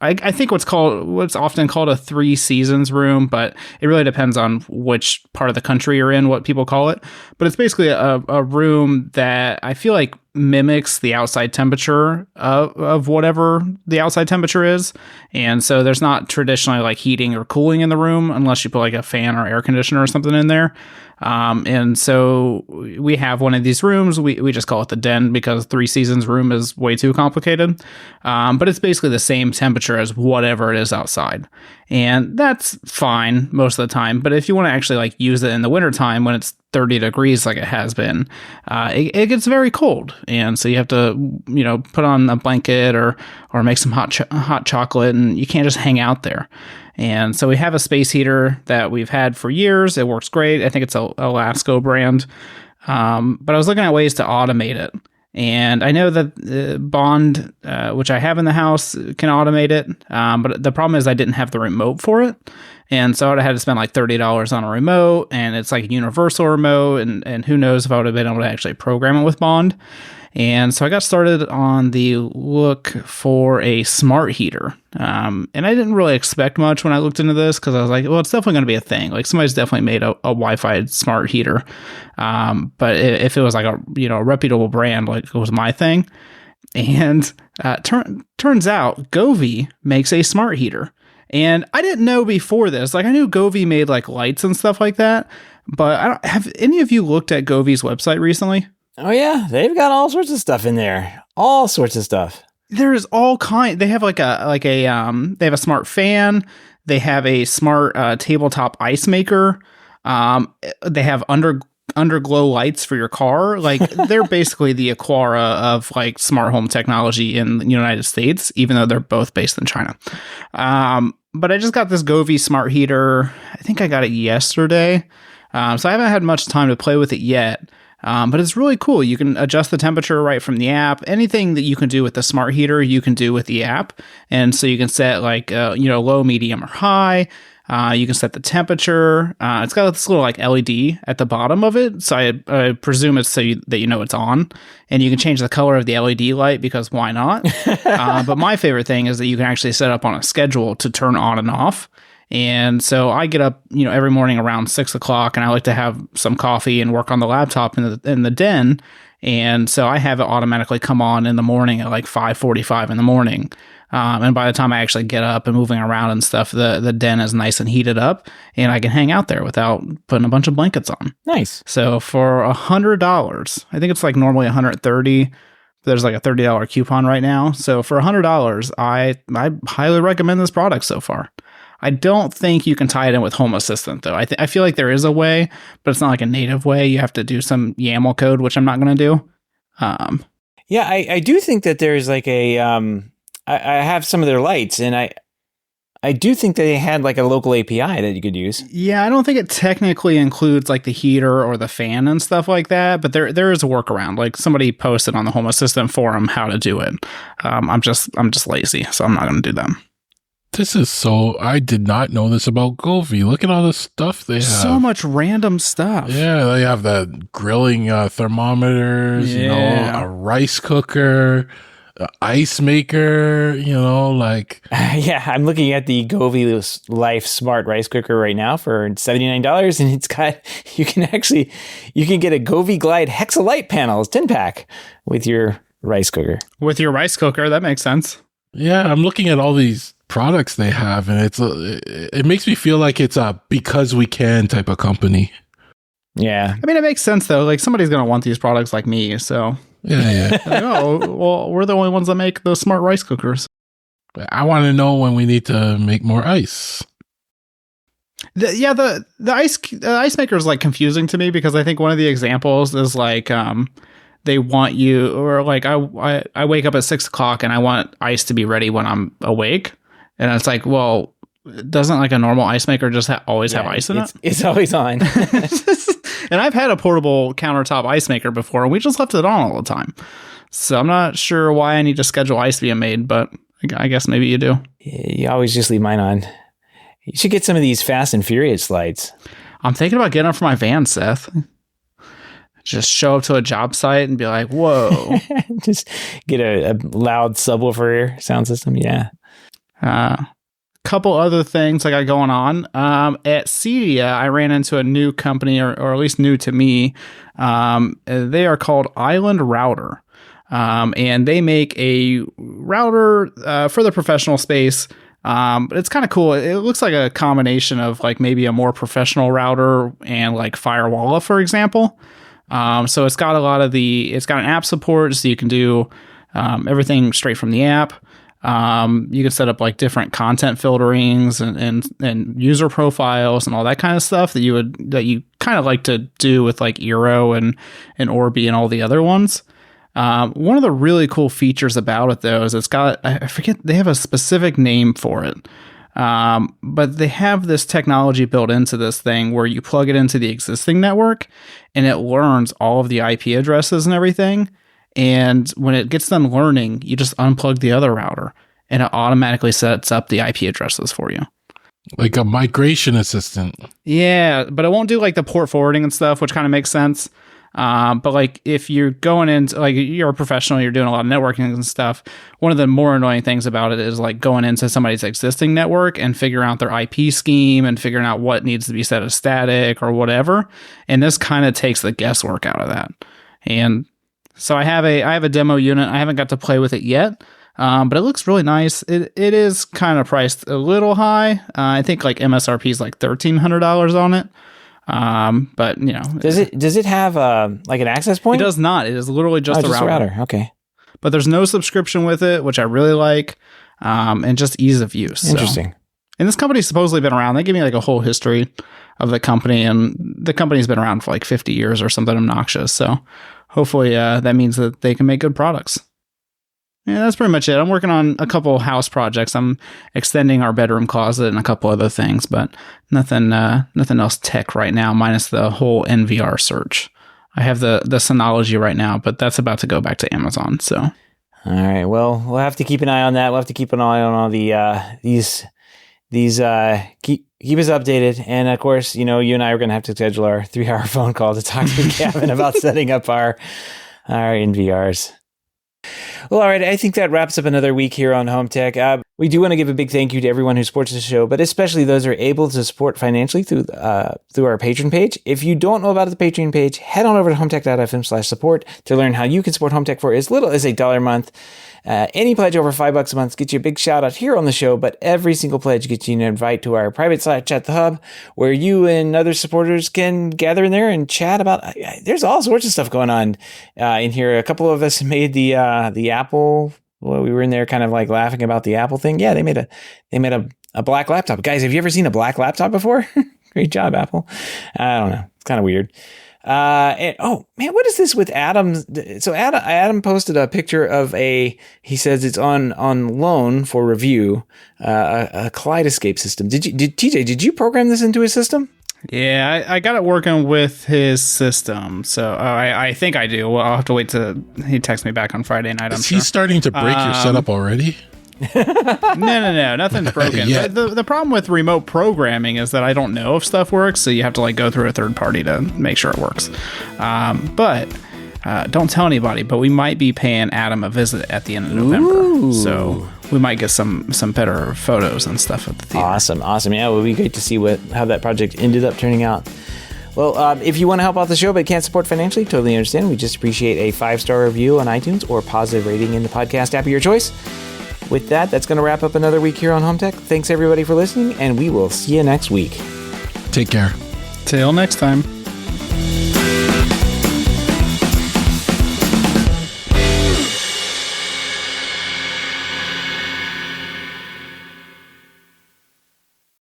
I think what's often called a 3 seasons room, but it really depends on which part of the country you're in, what people call it. But it's basically a room that I feel like mimics the outside temperature of whatever the outside temperature is. And so there's not traditionally like heating or cooling in the room unless you put like a fan or air conditioner or something in there. And so we have one of these rooms. We just call it the den because 3 seasons room is way too complicated. But it's basically the same temperature as whatever it is outside. And that's fine most of the time. But if you want to actually like use it in the wintertime when it's 30 degrees like it has been, it gets very cold. And so you have to, put on a blanket or make some hot chocolate, and you can't just hang out there. And so we have a space heater that we've had for years. It works great. I think it's a Lasco brand. But I was looking at ways to automate it. And I know that Bond, which I have in the house, can automate it. But the problem is I didn't have the remote for it. And so I had to spend like $30 on a remote, and it's like a universal remote. And who knows if I would have been able to actually program it with Bond. And so I got started on the look for a smart heater. And I didn't really expect much when I looked into this because I was like, well, it's definitely going to be a thing. Like somebody's definitely made a Wi-Fi smart heater. But if it was like a reputable brand, like it was my thing. And turns out Govee makes a smart heater. And I didn't know before this. Like I knew Govee made like lights and stuff like that. But have any of you looked at Govee's website recently? Oh yeah, they've got all sorts of stuff in there. All sorts of stuff. There's all kind. They have they have a smart fan. They have a smart tabletop ice maker. They have underglow lights for your car. Like they're basically the Aquara of like smart home technology in the United States, even though they're both based in China. But I just got this Govee smart heater. I think I got it yesterday. So I haven't had much time to play with it yet. But it's really cool. You can adjust the temperature right from the app. Anything that you can do with the smart heater, you can do with the app. And so you can set like, low, medium, or high. You can set the temperature. It's got this little like LED at the bottom of it. So I presume it's so that you know it's on. And you can change the color of the LED light because why not? But my favorite thing is that you can actually set up on a schedule to turn on and off. And so I get up, every morning around 6 o'clock, and I like to have some coffee and work on the laptop in the den. And so I have it automatically come on in the morning at like 5:45 in the morning. And by the time I actually get up and moving around and stuff, the den is nice and heated up, and I can hang out there without putting a bunch of blankets on. Nice. So for $100, I think it's like normally $130. There's like a $30 coupon right now. So for $100, I highly recommend this product so far. I don't think you can tie it in with Home Assistant, though. I feel like there is a way, but it's not like a native way. You have to do some YAML code, which I'm not going to do. Yeah, I do think that there's like a... I have some of their lights, and I do think they had like a local API that you could use. Yeah, I don't think it technically includes like the heater or the fan and stuff like that, but there is a workaround. Like somebody posted on the Home Assistant forum how to do it. I'm just lazy, so I'm not going to do them. This is I did not know this about Govee. Look at all the stuff they have. So much random stuff. Yeah, they have the grilling thermometers, a rice cooker, ice maker, Yeah, I'm looking at the Govee Life Smart Rice Cooker right now for $79, and it's got you can get a Govee Glide Hexalite panels 10-pack with your rice cooker. With your rice cooker, that makes sense. Yeah, I'm looking at all these products they have, and it makes me feel like it's a because we can type of company. Yeah. I mean, it makes sense though. Like somebody's going to want these products like me, so yeah. Like, well, we're the only ones that make the smart rice cookers. I want to know when we need to make more ice. The ice maker is like confusing to me because I think one of the examples is like they want you, or like I wake up at 6 o'clock and I want ice to be ready when I'm awake, and it's like, well, doesn't like a normal ice maker just always have ice in it? It's always on. And I've had a portable countertop ice maker before, and we just left it on all the time. So I'm not sure why I need to schedule ice being made, but I guess maybe you do. You always just leave mine on. You should get some of these Fast and Furious lights. I'm thinking about getting them for my van, Seth. Just show up to a job site and be like, whoa. Just get a loud subwoofer sound system. Yeah. Couple other things I got going on. At Cedia, I ran into a new company, or at least new to me. They are called Island Router. And they make a router for the professional space. But it's kind of cool. It looks like a combination of like maybe a more professional router and like Firewalla, for example. So it's got it's got an app support, so you can do everything straight from the app. You can set up like different content filterings and user profiles and all that kind of stuff that you kind of like to do with like Eero and Orbi and all the other ones. One of the really cool features about it though is it's got, I forget, they have a specific name for it. But they have this technology built into this thing where you plug it into the existing network and it learns all of the IP addresses and everything. And when it gets done learning, you just unplug the other router and it automatically sets up the IP addresses for you. Like a migration assistant. Yeah, but it won't do like the port forwarding and stuff, which kind of makes sense. But like if you're going into, like, you're a professional, you're doing a lot of networking and stuff, one of the more annoying things about it is like going into somebody's existing network and figuring out their IP scheme and figuring out what needs to be set as static or whatever. And this kind of takes the guesswork out of that. And so I have a demo unit. I haven't got to play with it yet, but it looks really nice. It is kind of priced a little high. I think like MSRP is like $1,300 on it. But you know, does it have like an access point? It does not. It is literally just a router. Okay, but there's no subscription with it, which I really like, and just ease of use. Interesting. So. And this company's supposedly been around. They give me like a whole history of the company, and the company's been around for like 50 years or something obnoxious. So hopefully that means that they can make good products. Yeah, that's pretty much it. I'm working on a couple house projects. I'm extending our bedroom closet and a couple other things, but nothing else tech right now, minus the whole NVR search. I have the Synology right now, but that's about to go back to Amazon. So, all right. Well, we'll have to keep an eye on that. We'll have to keep an eye on all the these keep us updated. And of course, you and I are going to have to schedule our 3-hour phone call to talk to Gavin about setting up our NVRs. Well, all right. I think that wraps up another week here on Home Tech. We do want to give a big thank you to everyone who supports the show, but especially those who are able to support financially through our Patreon page. If you don't know about the Patreon page, head on over to HomeTech.fm/support to learn how you can support Home Tech for as little as $1 a month. Any pledge over $5 a month gets you a big shout out here on the show, but every single pledge gets you an invite to our private chat, the Hub, where you and other supporters can gather in there and chat about. There's all sorts of stuff going on in here. A couple of us made the Apple. Well, we were in there kind of like laughing about the Apple thing. Yeah, they made a black laptop. Guys, have you ever seen a black laptop before? Great job, Apple. I don't know. It's kind of weird. And oh man, what is this with Adam? So Adam posted a picture of he says it's on loan for review, a Kaleidoscape system. TJ, did you program this into his system? Yeah, I got it working with his system. So I think I do. Well, I'll have to wait till he texts me back on Friday night. Is he starting to break your setup already? No, nothing's broken. Yeah. The problem with remote programming is that I don't know if stuff works, so you have to go through a third party to make sure it works. But don't tell anybody, but we might be paying Adam a visit at the end of November. Ooh. So we might get some better photos and stuff at the theater. Awesome. Yeah, it would be great to see how that project ended up turning out. Well, if you want to help out the show but can't support financially, totally understand. We just appreciate a 5-star review on iTunes or positive rating in the podcast app of your choice. With that's going to wrap up another week here on Home Tech. Thanks everybody for listening, and we will see you next week. Take care. Till next time.